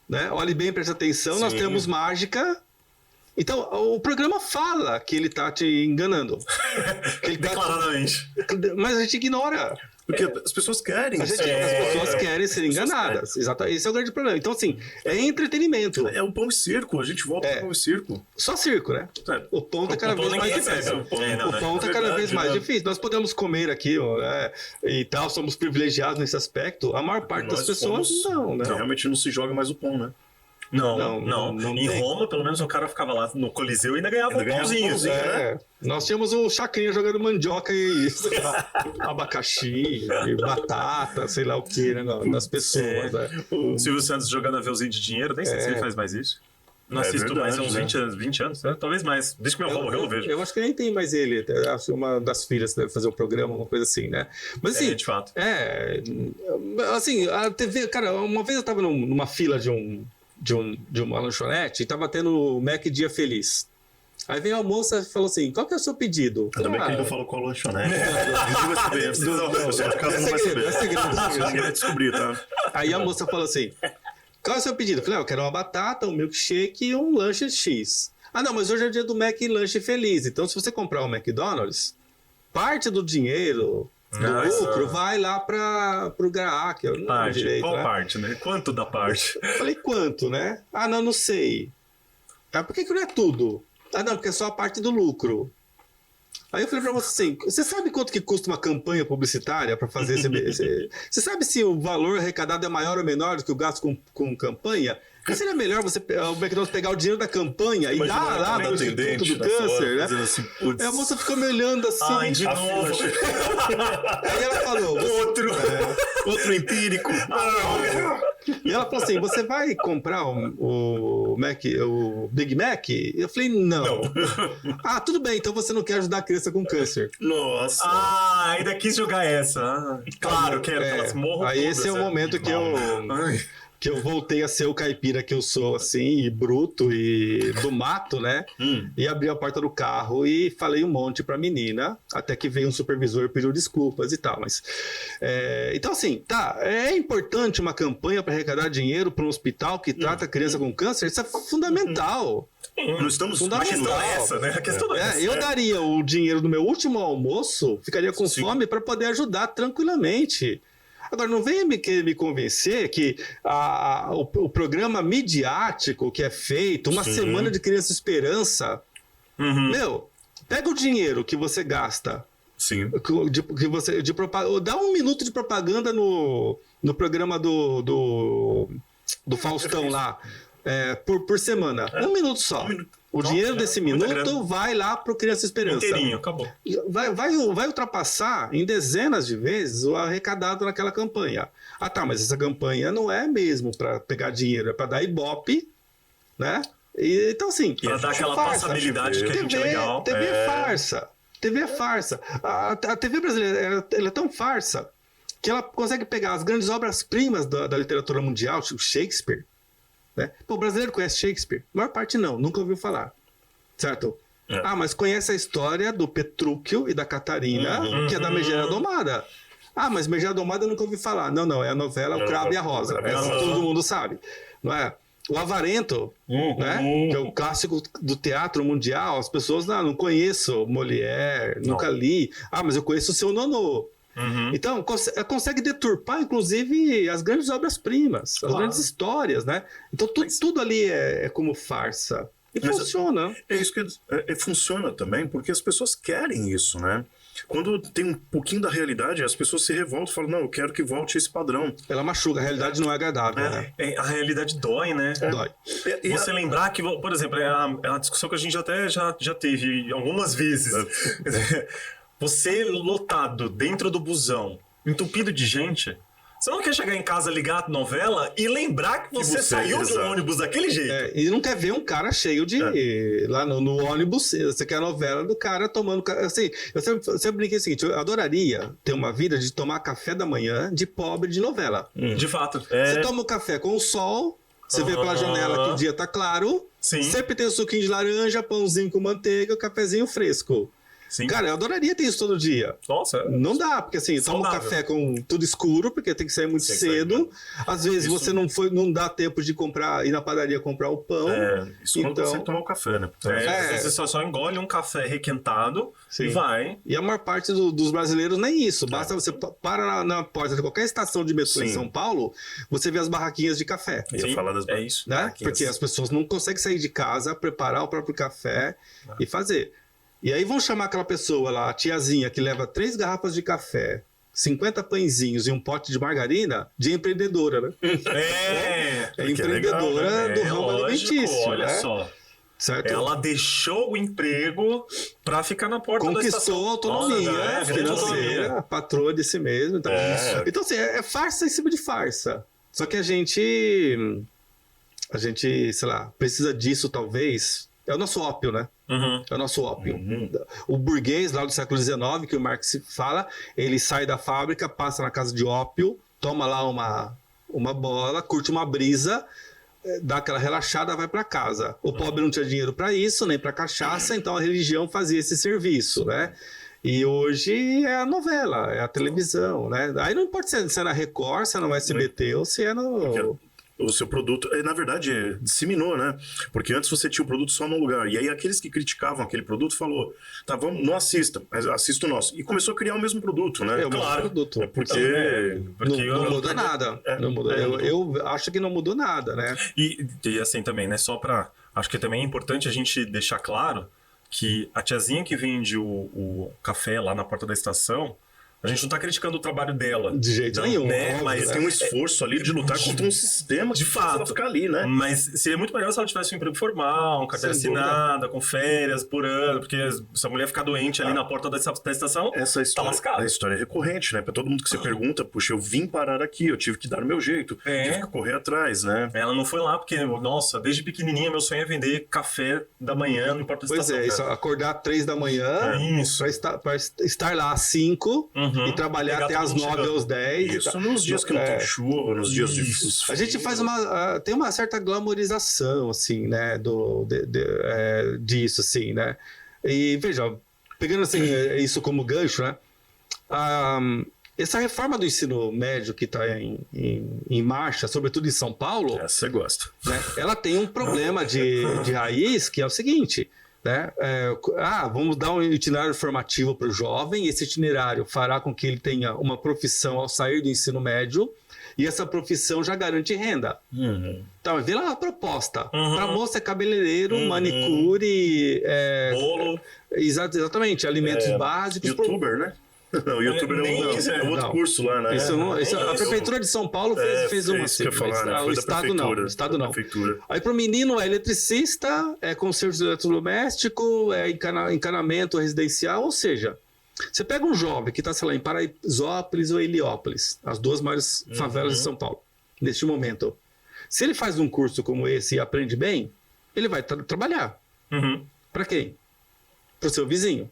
Né? Olhe bem, preste atenção, nós temos mágica. Então, o programa fala que ele está te enganando. Que ele Declaradamente. Mas a gente ignora. Porque as pessoas querem. As pessoas querem ser enganadas. Exatamente. Esse é o grande problema. Então, assim, é entretenimento. É um pão e circo. A gente volta pro pão e circo. Só circo, né? O pão tá cada vez mais difícil. O pão tá cada vez mais difícil. Nós podemos comer aqui e tal, somos privilegiados nesse aspecto. A maior parte das pessoas não, né? Realmente não se joga mais o pão, né? Não. Em Roma, pelo menos, o cara ficava lá no Coliseu e ainda ganhava um pãozinho. Né? Nós tínhamos o Chacrinha jogando mandioca e abacaxi, e batata, sei lá o que, né? Das pessoas. Né? O Silvio Santos jogando aviãozinho de dinheiro, nem sei se ele faz mais isso. Não assisto mais há uns 20 anos, né? Talvez mais. Desde que meu avô morreu, eu vejo. Eu acho que nem tem mais ele. Acho que uma das filhas deve fazer um programa, uma coisa assim, né? Mas assim. De fato. Assim, a TV, cara, uma vez eu tava numa fila de uma lanchonete e tava tendo o Mac Dia Feliz. Aí veio a moça e falou assim: qual que é o seu pedido? Ainda bem que ele não falou qual lanchonete. Ninguém vai saber. O pessoal de casa não vai saber. É segredo. Ninguém vai descobrir, tá? Aí a moça falou assim: qual é o seu pedido? Eu falei: eu quero uma batata, um milkshake e um lanche X. Ah, não, mas hoje é o dia do Mac Lanche Feliz. Então, se você comprar um McDonald's, parte do dinheiro do lucro vai lá para o GRAAC. Qual parte, né? Quanto da parte? Eu falei: quanto, né? Ah, não sei. Ah, por que não é tudo? Ah, não, porque é só a parte do lucro. Aí eu falei pra você assim: você sabe quanto que custa uma campanha publicitária para fazer esse... Você sabe se o valor arrecadado é maior ou menor do que o gasto com campanha? Não seria melhor o McDonald's pegar o dinheiro da campanha e dar lá no Instituto do Câncer, né? Assim, Aí a moça ficou me olhando assim. Ai, de novo. Aí ela falou: outro empírico. E ela falou assim: você vai comprar o Big Mac? Eu falei: não. Ah, tudo bem, então você não quer ajudar a criança com câncer. Nossa. Ainda quis jogar essa. Claro, quero que elas morram. Aí todas, esse é o momento que eu voltei a ser o caipira que eu sou, assim, e bruto e do mato, né? E abri a porta do carro e falei um monte pra menina, até que veio um supervisor e pediu desculpas e tal. Mas, então, assim, é importante uma campanha para arrecadar dinheiro para um hospital que trata criança com câncer? Isso é fundamental. Não estamos fundamental. A questão é essa. Eu daria o dinheiro do meu último almoço, ficaria com fome para poder ajudar tranquilamente. Agora, não venha me convencer que o programa midiático que é feito, uma semana de Criança Esperança, meu, pega o dinheiro que você gasta, dá 1 minuto de propaganda no programa do Faustão lá, por semana. 1 minuto só. O dinheiro desse minuto vai lá para o Criança Esperança. Inteirinho, acabou. Vai ultrapassar em dezenas de vezes o arrecadado naquela campanha. Ah, tá, mas essa campanha não é mesmo para pegar dinheiro, é para dar ibope, né? Então, assim... Pra dar aquela farsa. passabilidade que a gente é legal. TV é farsa. TV é farsa. A TV brasileira ela é tão farsa que ela consegue pegar as grandes obras-primas da literatura mundial, tipo Shakespeare, né? Pô, o brasileiro conhece Shakespeare? A maior parte não, nunca ouviu falar. Certo? Mas conhece a história do Petrúquio e da Catarina, que é da Megera Domada. Mas Megera Domada eu nunca ouvi falar. Não, é a novela O Cravo e a Rosa. Essa todo mundo sabe. Não é? O Avarento, né? Que é o clássico do teatro mundial. As pessoas, não conheço Molière, nunca li. Mas eu conheço o Seu Nonô. Então, consegue deturpar, inclusive, as grandes obras-primas, as grandes histórias, né? Então, tudo ali é como farsa. E funciona. É isso que funciona também, porque as pessoas querem isso, né? Quando tem um pouquinho da realidade, as pessoas se revoltam e falam, não, eu quero que volte esse padrão. Ela machuca, a realidade não é agradável, né? A realidade dói, né? Dói. Você lembrar que, por exemplo, é uma discussão que a gente até já teve algumas vezes. Você lotado dentro do busão, entupido de gente, você não quer chegar em casa, ligar a novela e lembrar que você saiu de um ônibus daquele jeito. E não quer ver um cara cheio de... Lá no ônibus, você quer a novela do cara tomando... Assim, eu sempre brinquei o seguinte, eu adoraria ter uma vida de tomar café da manhã de pobre de novela. De fato. Você toma o café com o sol, você vê pela janela que o dia tá claro, sempre tem o suquinho de laranja, pãozinho com manteiga, cafezinho fresco. Sim. Cara, eu adoraria ter isso todo dia. Nossa. Não dá, porque assim, toma um café com tudo escuro, porque tem que sair muito cedo. Às vezes você não dá tempo de ir na padaria comprar o pão. Isso quando você tomar o café, né? Você só engole um café requentado e vai. E a maior parte dos brasileiros nem isso. Basta você para na porta de qualquer estação de metrô em São Paulo, você vê as barraquinhas de café. Eu ia falar das isso. Né? Porque as pessoas não conseguem sair de casa, preparar o próprio café e fazer. E aí vão chamar aquela pessoa lá, a tiazinha, que leva 3 garrafas de café, 50 pãezinhos e um pote de margarina, de empreendedora, né? É empreendedora do ramo alimentício. Olha só. Certo? Ela deixou o emprego para ficar na porta da estação. Conquistou a autonomia financeira, patroa de si mesmo. Então, assim, é farsa em cima de farsa. Só que a gente, sei lá, precisa disso, talvez. É o nosso ópio, né? É o nosso ópio. O burguês lá do século XIX, que o Marx fala, ele sai da fábrica, passa na casa de ópio, toma lá uma bola, curte uma brisa, dá aquela relaxada, vai para casa. O pobre não tinha dinheiro para isso, nem para cachaça, então a religião fazia esse serviço, né? E hoje é a novela, é a televisão, né? Aí não importa se é na Record, se é no SBT ou se é no... O seu produto, na verdade, disseminou, né? Porque antes você tinha o produto só num lugar. E aí aqueles que criticavam aquele produto falou, tá, não assista, mas assista o nosso. E começou a criar o mesmo produto, né? Claro. Produto. Porque não muda nada. Não muda. Eu acho que não mudou nada, né? E assim também, né? Só para... Acho que também é importante a gente deixar claro que a tiazinha que vende o café lá na porta da estação, a gente não está criticando o trabalho dela. De jeito nenhum. Né? Mas tem um esforço ali de lutar contra um sistema de fato. Ela ficar ali, né? Mas seria muito melhor se ela tivesse um emprego formal, uma carteira assinada, com férias por ano, porque se a mulher ficar doente ali na porta da estação, essa história, tá lascada. A história é recorrente, né? Para todo mundo que você pergunta, puxa, eu vim parar aqui, eu tive que dar o meu jeito, tive que correr atrás, né? Ela não foi lá porque, nossa, desde pequenininha meu sonho é vender café da manhã, não importa a estação. Pois é, isso, acordar 3 da manhã, para estar lá às 5 e trabalhar até às 9 ou às 10. Isso nos dias que não tem chuva, nos dias difíceis. A gente faz tem uma certa glamorização, assim, né, disso, assim, né. E, veja, pegando assim, isso como gancho, né, essa reforma do ensino médio que está em marcha, sobretudo em São Paulo... Essa você gosta. Né, ela tem um problema de raiz, que é o seguinte... Né? Vamos dar um itinerário formativo para o jovem, esse itinerário fará com que ele tenha uma profissão ao sair do ensino médio, e essa profissão já garante renda. Então, vê lá a proposta. Para moça é cabeleireiro, manicure... bolo. Exatamente, alimentos básicos. Youtuber, né? Não, o youtuber é outro curso lá, né? A Prefeitura de São Paulo fez uma assim. O Estado não. Estado não. Aí para o menino é eletricista, é conserto de eletrodoméstico, é encanamento residencial, ou seja, você pega um jovem que está, sei lá, em Paraisópolis ou Heliópolis, as 2 maiores favelas de São Paulo, neste momento. Se ele faz um curso como esse e aprende bem, ele vai trabalhar. Uhum. Para quem? Para o seu vizinho.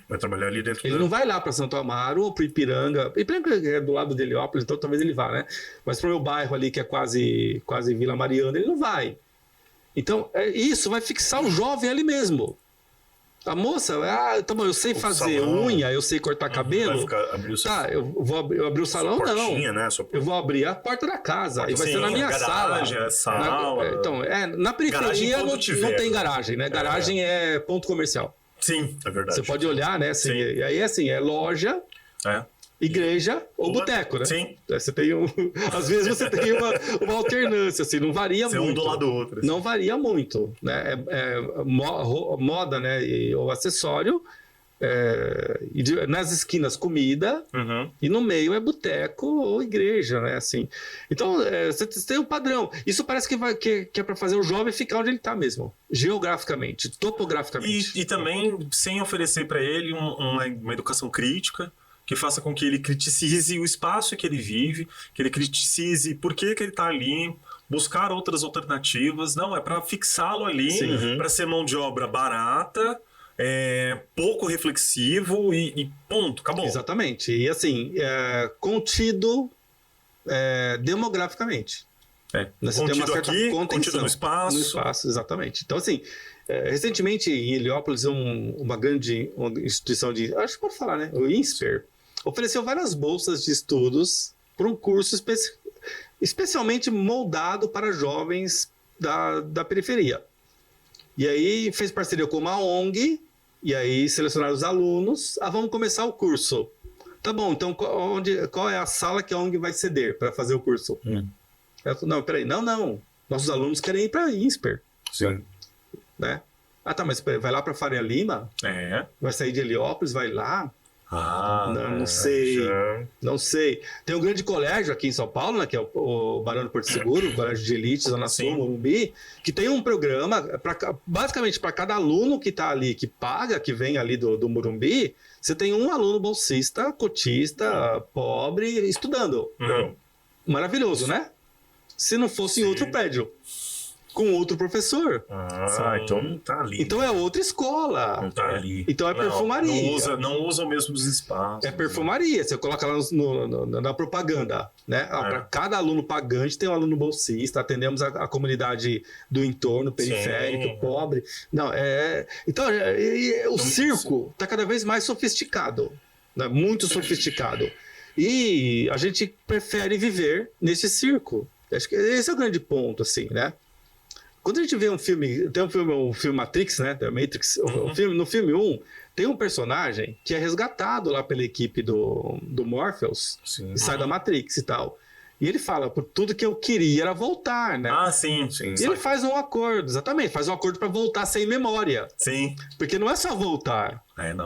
Vai trabalhar ali dentro. Ele não vai lá para Santo Amaro ou para Ipiranga. Ipiranga é do lado de Heliópolis, então talvez ele vá, né? Mas para o meu bairro ali, que é quase Vila Mariana, ele não vai. Então, isso vai fixar o jovem ali mesmo. A moça, tá bom, eu sei fazer unha, eu sei cortar cabelo. Tá, eu vou abrir o salão, não. Né? Eu vou abrir a porta da casa. E vai ser na minha garagem, sala. Então, na periferia não tem garagem, né? Garagem é ponto comercial. Sim, é verdade. Você pode olhar, né? Assim, e aí, assim, é loja, igreja ou boteco, né? Sim. Você tem às vezes você tem uma alternância, assim, não varia muito. Um do lado do outro. Assim. Não varia muito, né? Moda, né? Ou acessório. Nas esquinas, comida. Uhum. E no meio é boteco ou igreja, né? Assim. Então, você tem um padrão. Isso parece que é para fazer o jovem ficar onde ele está mesmo. Geograficamente, topograficamente. E também sem oferecer para ele uma educação crítica, que faça com que ele criticize o espaço que ele vive, que ele criticize por que ele está ali, buscar outras alternativas. Não, é para fixá-lo ali, para ser mão de obra barata, pouco reflexivo e ponto, acabou. Exatamente. E assim, contido demograficamente. Você Contido tem uma certa aqui, contenção contido no espaço. No espaço, exatamente. Então, assim, recentemente em Heliópolis, uma grande instituição acho que pode falar, né? O INSPER ofereceu várias bolsas de estudos para um curso especialmente moldado para jovens da periferia. E aí fez parceria com uma ONG, e aí selecionaram os alunos. Vamos começar o curso. Tá bom, então qual é a sala que a ONG vai ceder para fazer o curso? Ela falou, não, peraí, não. Nossos alunos querem ir para INSPER. Sim. Né? Tá, mas vai lá para Faria Lima? Vai sair de Heliópolis, vai lá? Não sei. Não sei. Tem um grande colégio aqui em São Paulo, né, que é o Barão do Porto Seguro, o colégio de elite, Zona Sul, Morumbi, que tem um programa, basicamente para cada aluno que está ali, que paga, que vem ali do Morumbi, você tem um aluno bolsista, cotista, pobre, estudando. Maravilhoso, né? Se não fosse em outro prédio, com outro professor. Então não tá ali. Então é outra escola. Não tá ali. Então é perfumaria. Não usa mesmo os espaços. É perfumaria. Você coloca lá na propaganda, né? Para cada aluno pagante tem um aluno bolsista. Atendemos a comunidade do entorno, periférico, pobre. Não, então, o circo está cada vez mais sofisticado, né? Muito sofisticado. E a gente prefere viver nesse circo. Acho que esse é o grande ponto, assim, né? Quando a gente vê um filme, tem um filme Matrix, né? Da Matrix. No filme 1, tem um personagem que é resgatado lá pela equipe do Morpheus e sai da Matrix e tal. E ele fala, por tudo que eu queria era voltar, né? Sim. E ele faz um acordo, exatamente, faz um acordo para voltar sem memória. Sim. Porque não é só voltar.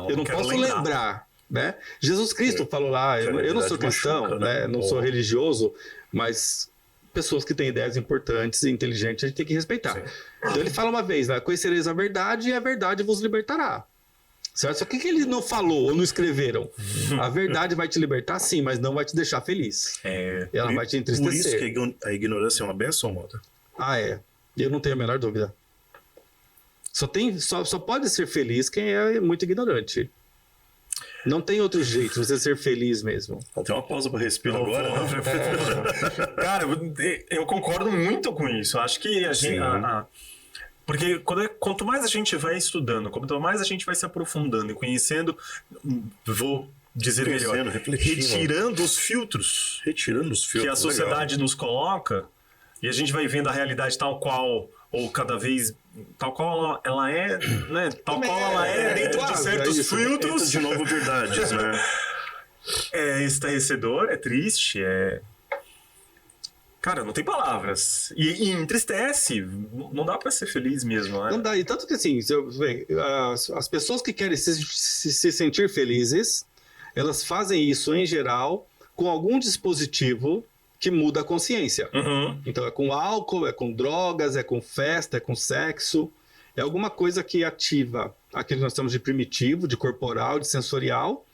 Eu não posso lembrar, né? Jesus Cristo falou lá, eu não sou cristão, né? Não sou religioso, mas pessoas que têm ideias importantes e inteligentes, a gente tem que respeitar. Então ele fala uma vez, né? Conhecereis a verdade e a verdade vos libertará. Certo? Só que ele não falou ou não escreveram? A verdade vai te libertar, sim, mas não vai te deixar feliz. Ela vai te entristecer. Por isso que a ignorância é uma benção, Mota. Eu não tenho a menor dúvida. Só pode ser feliz quem é muito ignorante. Não tem outro jeito, você ser feliz mesmo. Tem uma pausa para respirar agora. Cara, eu concordo muito com isso. Acho que a gente... Porque quanto mais a gente vai estudando, quanto mais a gente vai se aprofundando e conhecendo, vou dizer melhor, retirando os filtros que a sociedade nos coloca, e a gente vai vendo a realidade tal qual, ou cada vez tal qual ela é, né? Tal qual ela é dentro de certos filtros. De novo, verdades, né? É estarrecedor, é triste, Cara, não tem palavras. E entristece. Não dá pra ser feliz mesmo, né? Não dá. E tanto que, assim, as pessoas que querem se sentir felizes, elas fazem isso, em geral, com algum dispositivo que muda a consciência. Então, é com álcool, é com drogas, é com festa, é com sexo. É alguma coisa que ativa aquilo que nós chamamos de primitivo, de corporal, de sensorial,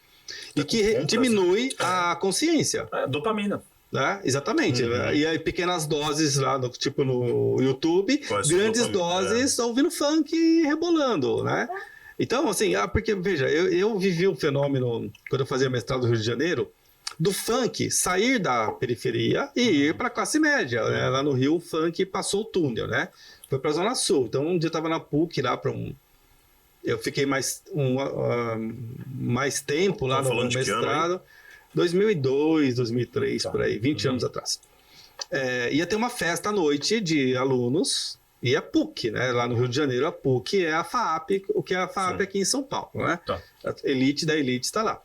e que diminui a consciência. Dopamina. Né? Exatamente. E aí, pequenas doses lá, tipo no YouTube, grandes doses ouvindo funk e rebolando, né? Então, assim, porque, veja, eu vivi um fenômeno, quando eu fazia mestrado no Rio de Janeiro, do funk sair da periferia e ir para a classe média. Né? Lá no Rio, o funk passou o túnel, né? Foi para a Zona Sul. Então, um dia eu estava na PUC lá para eu fiquei mais tempo lá no mestrado. 2002, 2003, por aí, 20 anos atrás. Ia ter uma festa à noite de alunos e a PUC, né? Lá no Rio de Janeiro, a PUC é a FAAP, o que é a FAAP aqui em São Paulo, né? A elite da elite está lá.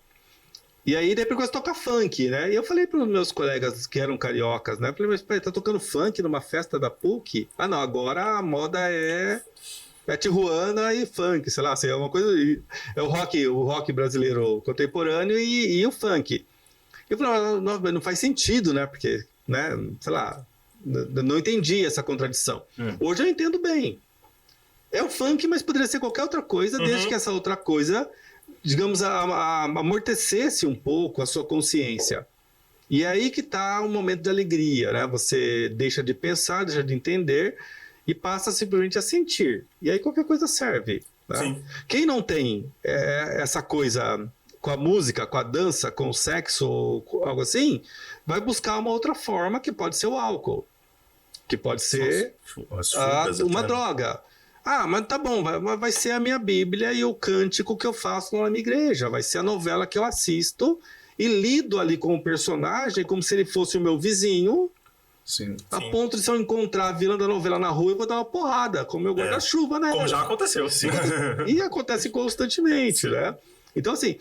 E aí, depois toca funk, né? E eu falei para os meus colegas que eram cariocas, né? Eu falei, mas peraí, tá tocando funk numa festa da PUC? Ah, não, agora a moda é tijuana e funk, sei lá, assim, é uma coisa... É o rock brasileiro contemporâneo e o funk. Eu falei, não faz sentido, né? Porque, né, sei lá, não entendi essa contradição. Hoje eu entendo bem. É o funk, mas poderia ser qualquer outra coisa, desde que essa outra coisa, digamos, amortecesse um pouco a sua consciência. E é aí que está um momento de alegria, né? Você deixa de pensar, deixa de entender e passa simplesmente a sentir. E aí qualquer coisa serve. Né? Sim. Quem não tem essa coisa... com a música, com a dança, com o sexo, ou algo assim, vai buscar uma outra forma que pode ser o álcool, que pode ser uma droga. Ah, mas tá bom, vai ser a minha Bíblia e o cântico que eu faço na minha igreja, vai ser a novela que eu assisto e lido ali com o personagem como se ele fosse o meu vizinho, a ponto de se eu encontrar a vilã da novela na rua, eu vou dar uma porrada, com o meu guarda-chuva, né? Como já aconteceu, sim. E acontece constantemente, né? Então, assim,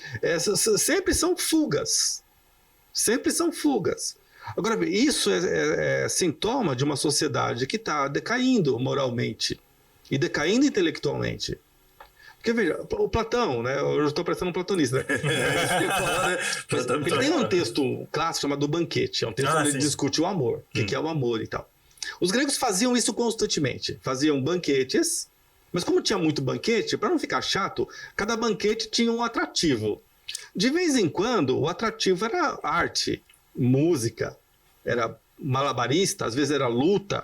sempre são fugas. Sempre são fugas. Agora, isso é sintoma de uma sociedade que está decaindo moralmente e decaindo intelectualmente. Porque, veja, o Platão, né? Eu estou parecendo um platonista. Né? Ele tem um texto clássico chamado O Banquete. É um texto onde ele discute o amor. O que é o amor e tal. Os gregos faziam isso constantemente. Faziam banquetes. Mas como tinha muito banquete, para não ficar chato, cada banquete tinha um atrativo. De vez em quando, o atrativo era arte, música, era malabarista, às vezes era luta.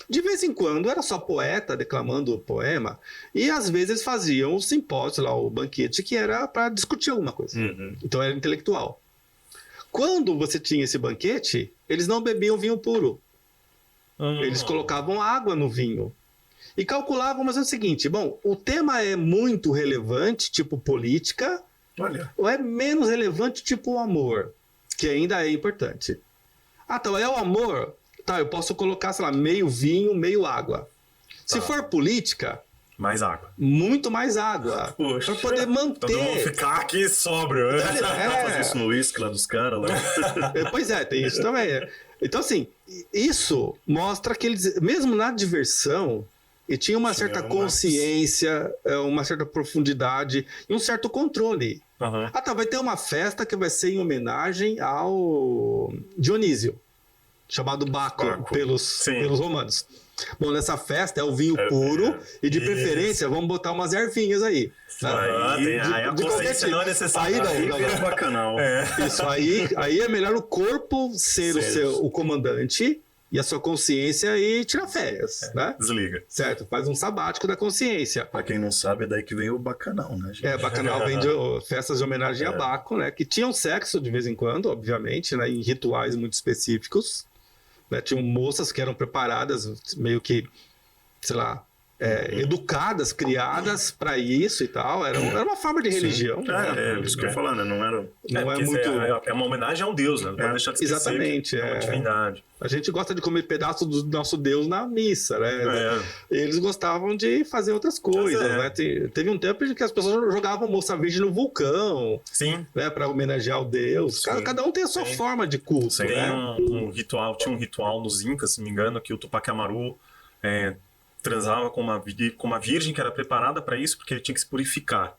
De vez em quando era só poeta declamando poema. E às vezes eles faziam o simpósio, lá, o banquete, que era para discutir alguma coisa. Então era intelectual. Quando você tinha esse banquete, eles não bebiam vinho puro. Eles colocavam água no vinho. E calculavam, mas é o seguinte, bom, o tema é muito relevante, tipo política, ou é menos relevante, tipo o amor, que ainda é importante. Ah, então é o amor, tá, eu posso colocar, sei lá, meio vinho, meio água. Se for política... Mais água. Muito mais água. Para poder manter... Todo mundo ficar aqui sóbrio. Fazer isso no uísque lá dos caras. Pois é, tem isso também. Então, assim, isso mostra que eles, mesmo na diversão... E tinha uma certa consciência, uma certa profundidade e um certo controle. Ah, tá, vai ter uma festa que vai ser em homenagem ao Dionísio, chamado Baco pelos romanos. Bom, nessa festa é o vinho puro e de preferência vamos botar umas ervinhas aí. Aí a consciência não é necessária. Aí não. É bacanal. Isso, aí é melhor o corpo ser o comandante e a sua consciência e tirar férias, né? Desliga. Certo, faz um sabático da consciência. Pra quem não sabe, é daí que vem o bacanal, né, gente? Bacanal vem de festas de homenagem a Baco, né? Que tinham sexo de vez em quando, obviamente, né? Em rituais muito específicos. Né? Tinham moças que eram preparadas, meio que, sei lá, educadas, criadas para isso e tal. Era uma forma de religião. É isso que eu ia falar, né? Não é muito... É uma homenagem a um deus, né? Não deixa de esquecer. Exatamente. É uma divindade. A gente gosta de comer pedaço do nosso Deus na missa, né? Eles gostavam de fazer outras coisas, né? Teve um tempo em que as pessoas jogavam moça virgem no vulcão, né? Para homenagear o Deus. Cada um tem a sua forma de culto, Tem né? um ritual, tinha um ritual nos Incas, se não me engano, que o Tupac Amaru transava com uma virgem que era preparada para isso, porque ele tinha que se purificar.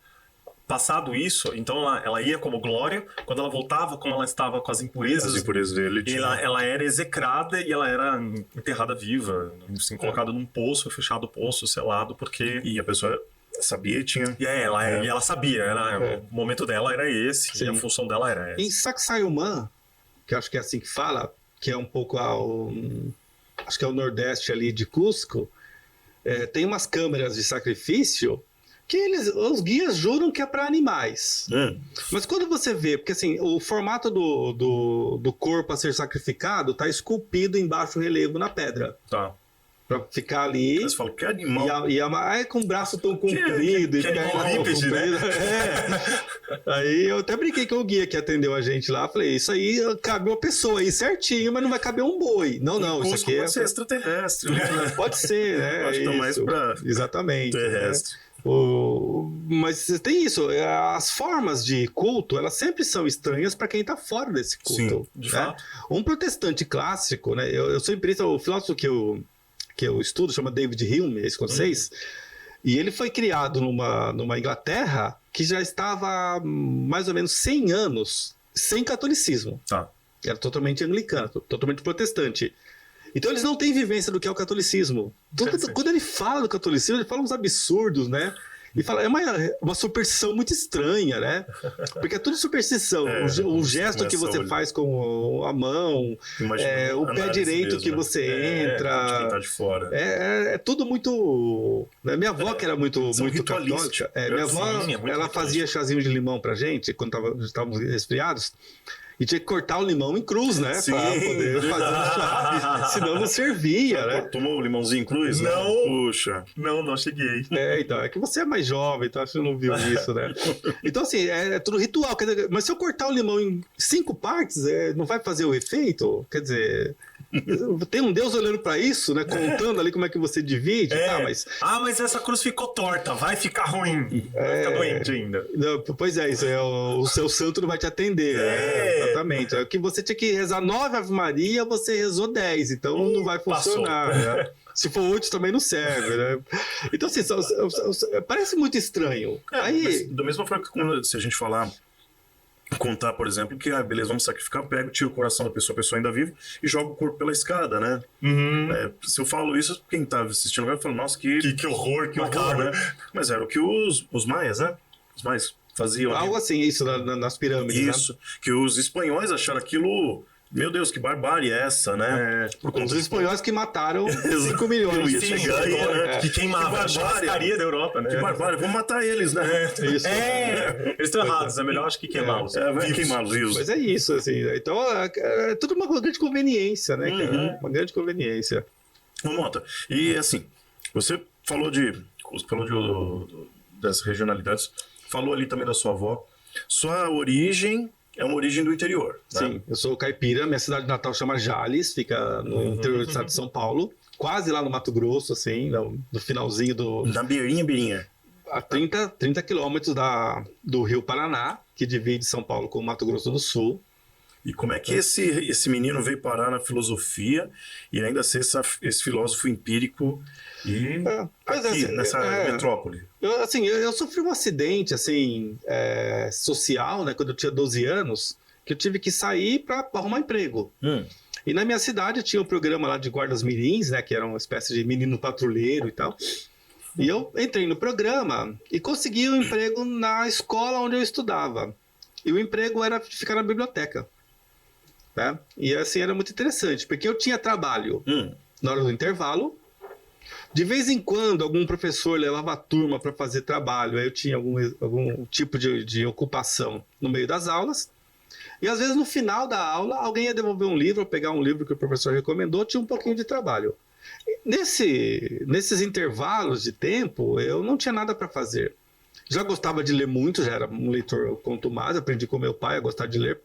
Passado isso, então ela ia como glória, quando ela voltava, como ela estava com as impurezas dele, ela era execrada e ela era enterrada viva, assim, colocada num poço, fechado o poço, selado, porque... E a pessoa sabia e tinha... E ela sabia, o momento dela era esse, e a função dela era essa. Em Sacsayhuamán, que eu acho que é assim que fala, que é um pouco acho que é o nordeste ali de Cusco, tem umas câmeras de sacrifício que os guias juram que é para animais. Mas quando você vê, porque assim, o formato do corpo a ser sacrificado está esculpido em baixo relevo na pedra. Tá. Pra ficar ali. Você fala, que animal. Com o braço tão comprido e perna tão comprida. Aí eu até brinquei com o guia que atendeu a gente lá. Falei, isso aí cabe uma pessoa aí certinho, mas não vai caber um boi. Não, isso aqui pode ser extraterrestre. Né? Pode ser, né? Acho que tá mais pra exatamente. terrestre. Né? Mas tem isso, as formas de culto, elas sempre são estranhas para quem está fora desse culto. Sim, de fato. Um protestante clássico, né? Eu sou empirista, o filósofo que eu estudo, chama David Hume, escocês, e ele foi criado numa Inglaterra que já estava mais ou menos 100 anos sem catolicismo. Tá. Era totalmente anglicano, totalmente protestante. Então eles não têm vivência do que é o catolicismo. Quando ele fala do catolicismo, ele fala uns absurdos, né? E fala, é uma superstição muito estranha, né? Porque é tudo superstição. O gesto que você faz com a mão, o pé direito mesmo, que você entra. De tá de fora. É tudo muito. Né? Minha avó, que era muito católica, minha avó ela fazia chazinho de limão pra gente, quando estávamos resfriados. E tinha que cortar o limão em cruz, né? Sim, pra poder fazer o chá. Senão não servia, né? Tomou o limãozinho em cruz? Não. Né? Puxa. Não cheguei. Então, é que você é mais jovem, então acho que não viu isso, né? Então, assim, é tudo ritual. Mas se eu cortar o limão em 5 partes, não vai fazer o efeito? Quer dizer, tem um Deus olhando pra isso, né? Contando ali como é que você divide. Mas essa cruz ficou torta, vai ficar ruim. Vai ficar doente ainda. Não, pois é, isso o seu santo não vai te atender. Né? Exatamente. É que você tinha que rezar 9 Ave Maria, você rezou 10, então não vai funcionar. Né? Se for 8 também não serve, né? Então, assim, parece muito estranho. Aí... Da mesma forma que se a gente contar, por exemplo, que, beleza, vamos sacrificar, pego, tiro o coração da pessoa, a pessoa ainda viva, e joga o corpo pela escada, né? Se eu falo isso, quem tá assistindo vai falar, nossa, que horror, que horror, né? Mas era o que os maias, né? Os maias faziam. Algo assim, isso nas pirâmides. Isso, né? Que os espanhóis acharam aquilo... Meu Deus, que barbárie é essa, né? Os espanhóis que mataram 5 milhões de pessoas. Né? Que queimavam a churrascaria da Europa, né? Que barbárie, vamos matar eles, né? Isso. Eles estão errados, é melhor acho que queimá-los. Queimá-los, isso. Mas é isso, assim. Então, é tudo uma grande conveniência, né? Uma grande conveniência. Ô, Mota, e assim, você falou das regionalidades, falou ali também da sua avó. Sua origem... É uma origem do interior. Né? Sim, eu sou caipira, minha cidade natal chama Jales, fica no interior do estado de São Paulo, quase lá no Mato Grosso, assim, no finalzinho do... Na beirinha. A 30 quilômetros do Rio Paraná, que divide São Paulo com o Mato Grosso do Sul. E como é que esse menino veio parar na filosofia e ainda ser esse filósofo empírico nessa metrópole? Eu sofri um acidente assim, social, né, quando eu tinha 12 anos, que eu tive que sair para arrumar emprego. E na minha cidade tinha um programa lá de guardas mirins, né, que era uma espécie de menino patrulheiro e tal. E eu entrei no programa e consegui um emprego na escola onde eu estudava. E o emprego era ficar na biblioteca. Tá? E assim era muito interessante, porque eu tinha trabalho na hora do intervalo. De vez em quando, algum professor levava a turma para fazer trabalho, aí eu tinha algum tipo de ocupação no meio das aulas. E às vezes no final da aula, alguém ia devolver um livro, ou pegar um livro que o professor recomendou, tinha um pouquinho de trabalho. Nesses intervalos de tempo, eu não tinha nada para fazer. Já gostava de ler muito, já era um leitor contumaz, aprendi com meu pai a gostar de ler.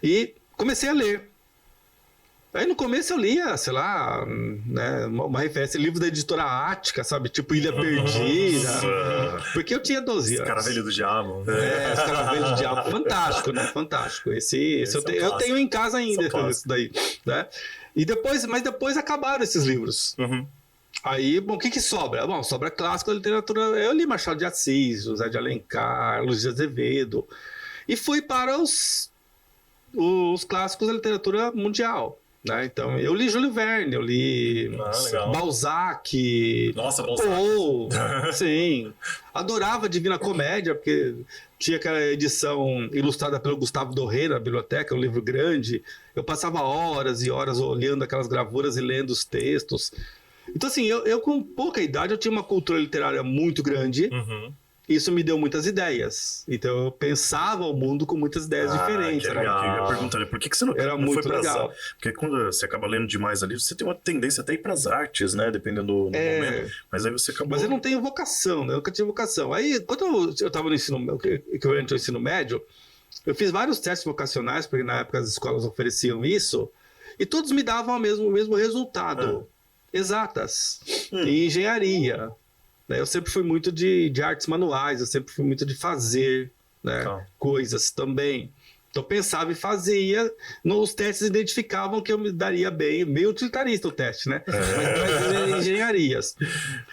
E comecei a ler. Aí no começo eu lia, sei lá, né, uma referência, livro da editora Ática, sabe? Tipo Ilha Perdida. Porque eu tinha 12 anos. Escaravelho do Diabo. Escaravelho do Diabo. Fantástico, né? Fantástico. Esse eu tenho em casa ainda, isso daí. Né? Mas depois acabaram esses livros. Aí, bom, o que sobra? Bom, sobra clássico da literatura. Eu li Machado de Assis, José de Alencar, Luiz de Azevedo. E fui para os clássicos da literatura mundial. né? Então, eu li Júlio Verne, eu li legal. Balzac, Nossa, Balzac. Poe, sim. Adorava Divina Comédia, porque tinha aquela edição ilustrada pelo Gustavo Doré na biblioteca, um livro grande. Eu passava horas e horas olhando aquelas gravuras e lendo os textos. Então, assim, eu com pouca idade, eu tinha uma cultura literária muito grande. Uhum. Isso me deu muitas ideias. Então, eu pensava o mundo com muitas ideias diferentes. Que legal. Eu ia perguntar, por que você não Era foi muito para legal. Porque quando você acaba lendo demais ali, você tem uma tendência até a ir para as artes, né? Dependendo do momento. Mas aí você acabou... Mas eu não tenho vocação, né? Eu nunca tive vocação. Aí, quando eu estava no ensino, equivalente ao ensino médio, eu fiz vários testes vocacionais, porque na época as escolas ofereciam isso, e todos me davam o mesmo resultado. Exatas. E engenharia. Né? Eu sempre fui muito de artes manuais, eu sempre fui muito de fazer, né? Coisas também. Então eu pensava e fazia, os testes identificavam que eu me daria bem, meio utilitarista o teste, né? Mas engenharias.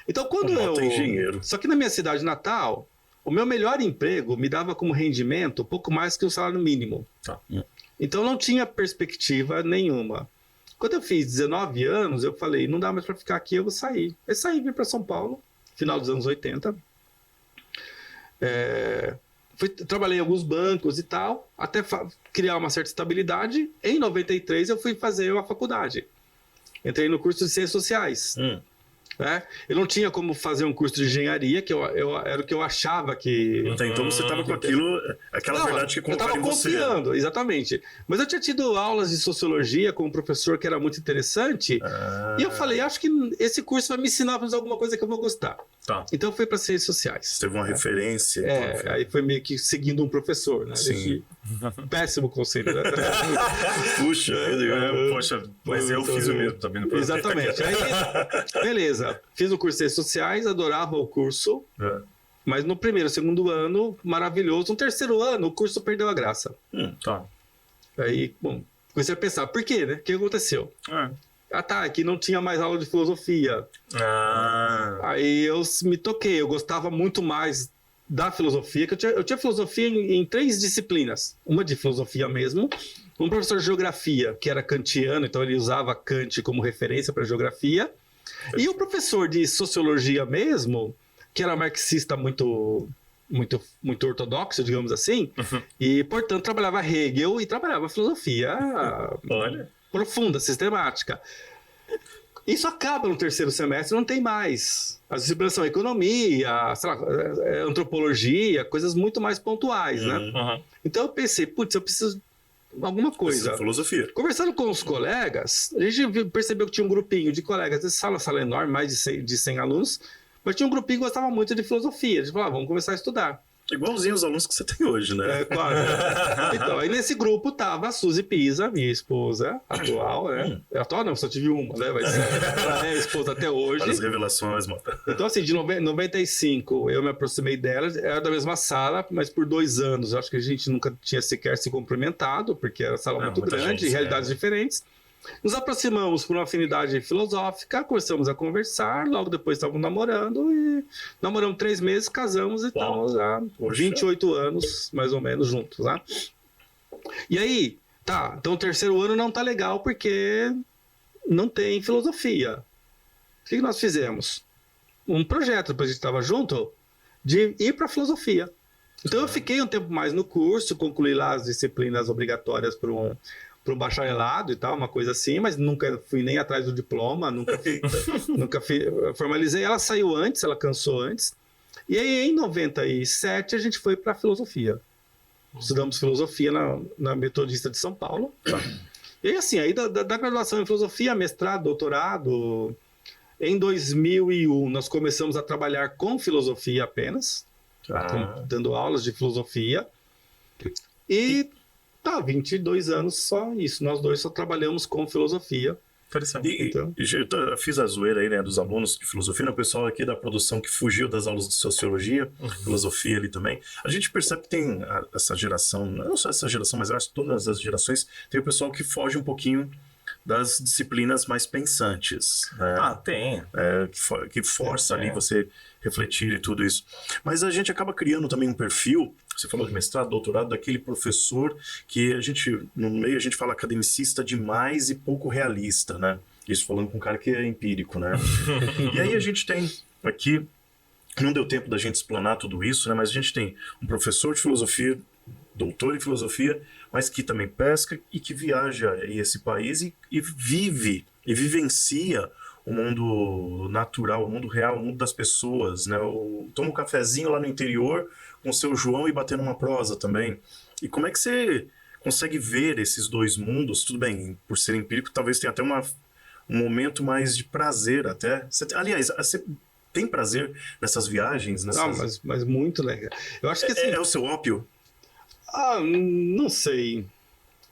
Então quando engenheiro. Só que na minha cidade natal, o meu melhor emprego me dava como rendimento pouco mais que um salário mínimo. Então não tinha perspectiva nenhuma. Quando eu fiz 19 anos, eu falei, não dá mais para ficar aqui, eu vou sair. Eu saí, vim para São Paulo, final dos anos 80. Trabalhei em alguns bancos e tal, até criar uma certa estabilidade. Em 93, eu fui fazer uma faculdade. Entrei no curso de Ciências Sociais. Né? Eu não tinha como fazer um curso de engenharia, que era o que eu achava que... Então você estava com aquilo, aquela verdade que colocaram em você. Eu estava confiando, exatamente. Mas eu tinha tido aulas de sociologia com um professor que era muito interessante, e eu falei, acho que esse curso vai me ensinar a fazer alguma coisa que eu vou gostar. Então eu fui para Ciências Sociais. Você teve uma referência. Então, aí foi meio que seguindo um professor, né? Sim. Péssimo conselho, né? Puxa, poxa, mas eu fiz o mesmo também. Exatamente. Aí, beleza. Fiz o curso de Ciências Sociais, adorava o curso, mas no primeiro, segundo ano, maravilhoso. No terceiro ano, o curso perdeu a graça. Aí, bom, comecei a pensar, por quê, né? O que aconteceu? Aqui não tinha mais aula de filosofia. Aí eu me toquei, eu gostava muito mais da filosofia, que eu tinha filosofia em 3 disciplinas. Uma de filosofia mesmo, um professor de geografia, que era kantiano, então ele usava Kant como referência para geografia, e o professor de sociologia mesmo, que era marxista muito ortodoxo, digamos assim, e, portanto, trabalhava Hegel e trabalhava filosofia profunda, sistemática. Isso acaba no terceiro semestre, não tem mais. As disciplinas são economia, sei lá, antropologia, coisas muito mais pontuais, né? Então eu pensei, putz, eu preciso de alguma coisa. Filosofia. Conversando com os colegas, a gente percebeu que tinha um grupinho de colegas, essa sala enorme, mais de 100 alunos, mas tinha um grupinho que gostava muito de filosofia. A gente falou, vamos começar a estudar. Igualzinho os alunos que você tem hoje, né? Quase. Então, aí nesse grupo tava a Suzy Pisa, minha esposa atual, né? Atual não, só tive uma, né? Mas ela é a esposa até hoje. As revelações, mano. Então, assim, de 95, eu me aproximei dela, era da mesma sala, mas por 2 anos. Eu acho que a gente nunca tinha sequer se cumprimentado, porque era sala muito grande, realidades diferentes. Nos aproximamos por uma afinidade filosófica, começamos a conversar, logo depois estávamos namorando e namoramos 3 meses, casamos e estamos há 28 anos, mais ou menos, juntos, né? E aí, então o terceiro ano não tá legal porque não tem filosofia. O que nós fizemos? Um projeto, depois a gente estava junto, de ir para filosofia. Então eu fiquei um tempo mais no curso, concluí lá as disciplinas obrigatórias para um bacharelado e tal, uma coisa assim, mas nunca fui nem atrás do diploma, nunca formalizei. Ela saiu antes, ela cansou antes. E aí, em 97, a gente foi para filosofia. Estudamos filosofia na Metodista de São Paulo. E aí, assim, aí da graduação em filosofia, mestrado, doutorado, em 2001, nós começamos a trabalhar com filosofia apenas, dando aulas de filosofia. E 22 anos só isso. Nós dois só trabalhamos com filosofia. Interessante. Eu fiz a zoeira aí, né, dos alunos de filosofia, né, o pessoal aqui da produção que fugiu das aulas de sociologia, filosofia ali também. A gente percebe que tem essa geração, não só essa geração, mas eu acho que todas as gerações, tem o pessoal que foge um pouquinho das disciplinas mais pensantes, né? Ah, tem. Que força ali você refletir e tudo isso. Mas a gente acaba criando também um perfil, você falou de mestrado, doutorado, daquele professor que no meio a gente fala academicista demais e pouco realista, né? Isso falando com um cara que é empírico, né? E aí a gente tem aqui, não deu tempo da gente explanar tudo isso, né? Mas a gente tem um professor de filosofia, doutor em filosofia, mas que também pesca e que viaja a esse país e vive e vivencia o mundo natural, o mundo real, o mundo das pessoas, né? Toma um cafezinho lá no interior com o seu João e batendo uma prosa também. E como é que você consegue ver esses dois mundos? Tudo bem, por ser empírico, talvez tenha até um momento mais de prazer até. Aliás, você tem prazer nessas viagens? Não, mas muito legal. Eu acho que assim... É o seu ópio? Não sei.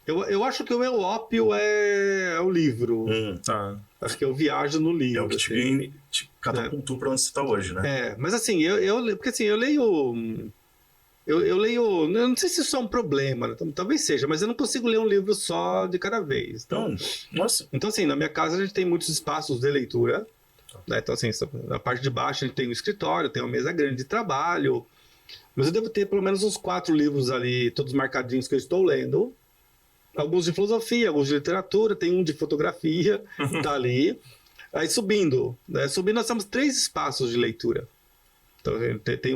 Eu acho que o meu ópio é o livro. Tá. Acho que eu viajo no livro. É o que te catapultou para onde você está hoje, né? Mas assim, porque assim, eu leio... Eu leio... Eu não sei se isso é um problema, né? Talvez seja, mas eu não consigo ler um livro só de cada vez. Então, nossa. Então, assim, na minha casa a gente tem muitos espaços de leitura. Né? Então, assim, na parte de baixo a gente tem um escritório, tem uma mesa grande de trabalho. Mas eu devo ter pelo menos uns 4 livros ali, todos marcadinhos que eu estou lendo. Alguns de filosofia, alguns de literatura, tem um de fotografia, tá ali. Aí subindo, nós temos 3 espaços de leitura. Então tem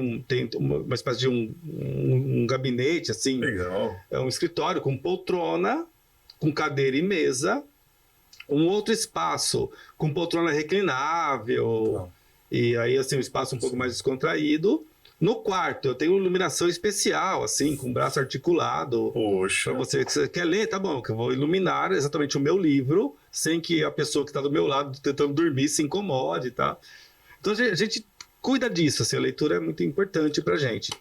uma espécie de um gabinete, assim. Legal. É um escritório com poltrona, com cadeira e mesa. Um outro espaço com poltrona reclinável. E aí, assim, um espaço um pouco mais descontraído. No quarto, eu tenho iluminação especial, assim, com braço articulado. Poxa. Para você que você quer ler, tá bom, que eu vou iluminar exatamente o meu livro, sem que a pessoa que está do meu lado tentando dormir se incomode, tá? Então a gente cuida disso, assim, a leitura é muito importante pra gente.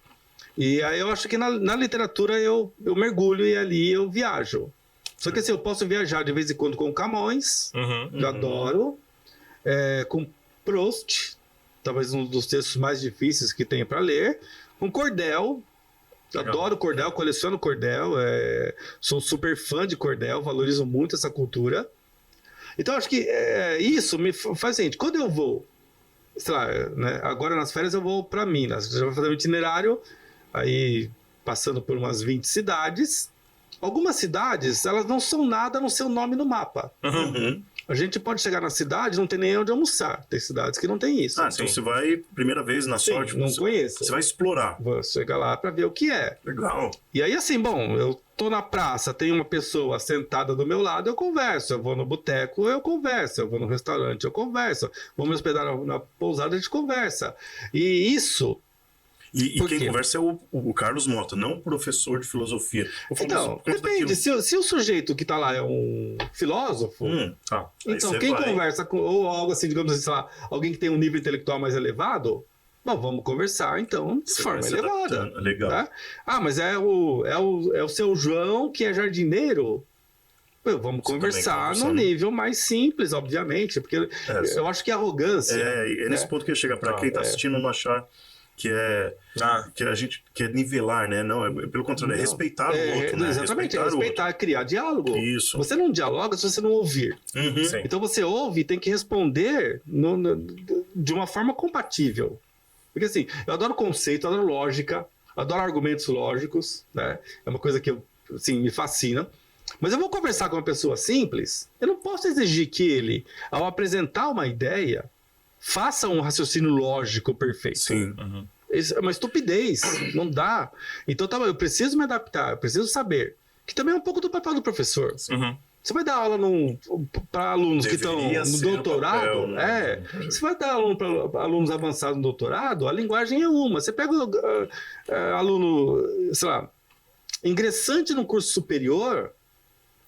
E aí eu acho que na literatura eu mergulho e ali eu viajo. Só que assim, eu posso viajar de vez em quando com Camões, que eu adoro, com Proust, talvez um dos textos mais difíceis que tem para ler, com Cordel. Adoro Cordel, coleciono Cordel, sou super fã de Cordel, valorizo muito essa cultura. Então acho que isso me faz o seguinte, quando eu vou, sei lá, né, agora nas férias eu vou para Minas, já vou fazer um itinerário, aí passando por umas 20 cidades. Algumas cidades, elas não são nada no seu nome no mapa. A gente pode chegar na cidade e não tem nem onde almoçar. Tem cidades que não tem isso. Então você vai, primeira vez na sorte, não conheço. Você vai explorar. Vou chegar lá para ver o que é. Legal. E aí, assim, bom, eu tô na praça, tem uma pessoa sentada do meu lado, eu converso. Eu vou no boteco, eu converso. Eu vou no restaurante, eu converso. Vou me hospedar na pousada, a gente conversa. E isso... E quem conversa é o Carlos Mota, não o professor de filosofia. Então, depende. Se o sujeito que está lá é um filósofo, então quem conversa com, ou algo assim, digamos assim, sei lá, alguém que tem um nível intelectual mais elevado, bom, vamos conversar, então, de forma elevada. Legal. Tá? Mas é o seu João que é jardineiro. Vamos conversar num nível mais simples, obviamente, porque eu acho que a arrogância... É nesse ponto que eu chego, para quem está assistindo não achar que a gente quer nivelar, né? Não, pelo contrário, é respeitar o outro, né? Exatamente, respeitar, criar diálogo. Isso. Você não dialoga se você não ouvir. Então você ouve e tem que responder de uma forma compatível. Porque assim, eu adoro conceito, adoro lógica, adoro argumentos lógicos, né? É uma coisa que assim, me fascina. Mas eu vou conversar com uma pessoa simples, eu não posso exigir que ele, ao apresentar uma ideia, faça um raciocínio lógico perfeito. Sim. Isso é uma estupidez, não dá. Então eu preciso me adaptar, eu preciso saber. Que também é um pouco do papel do professor. Você vai dar aula para alunos que estão no doutorado, papel, né? Você vai dar aula para alunos avançados no doutorado, a linguagem é uma. Você pega aluno, sei lá, ingressante no curso superior,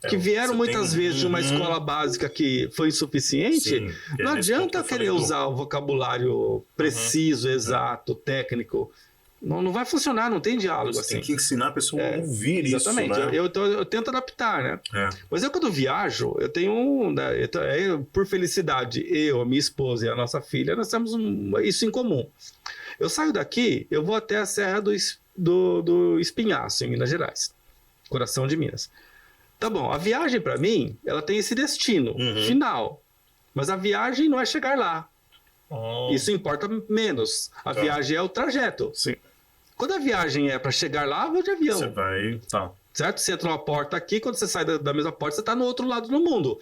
que vieram muitas vezes de uma escola básica que foi insuficiente, não adianta querer usar o vocabulário preciso, exato, técnico. Não vai funcionar, não tem diálogo Você assim. tem que ensinar a pessoa a ouvir exatamente. isso, né? Eu tento adaptar, né? Mas eu, quando viajo, eu tenho por felicidade, eu, a minha esposa e a nossa filha, nós temos isso em comum. Eu saio daqui, eu vou até a Serra do Espinhaço, em Minas Gerais, coração de Minas. Tá bom, a viagem para mim, ela tem esse destino final. Mas a viagem não é chegar lá. Isso importa menos. A viagem é o trajeto. Sim. Quando a viagem é para chegar lá, eu vou de avião. Você vai... Tá. Certo? Você entra numa porta aqui, quando você sai da mesma porta, você está no outro lado do mundo.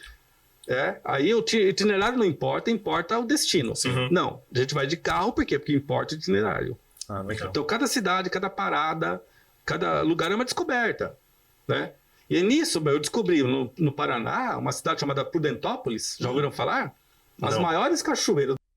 Aí o itinerário não importa, importa o destino. Não, a gente vai de carro, por quê? Porque importa o itinerário. Ah, legal. Então, cada cidade, cada parada, cada lugar é uma descoberta, né? E nisso, eu descobri no Paraná, uma cidade chamada Prudentópolis, já ouviram falar? As Não. maiores cachoeiras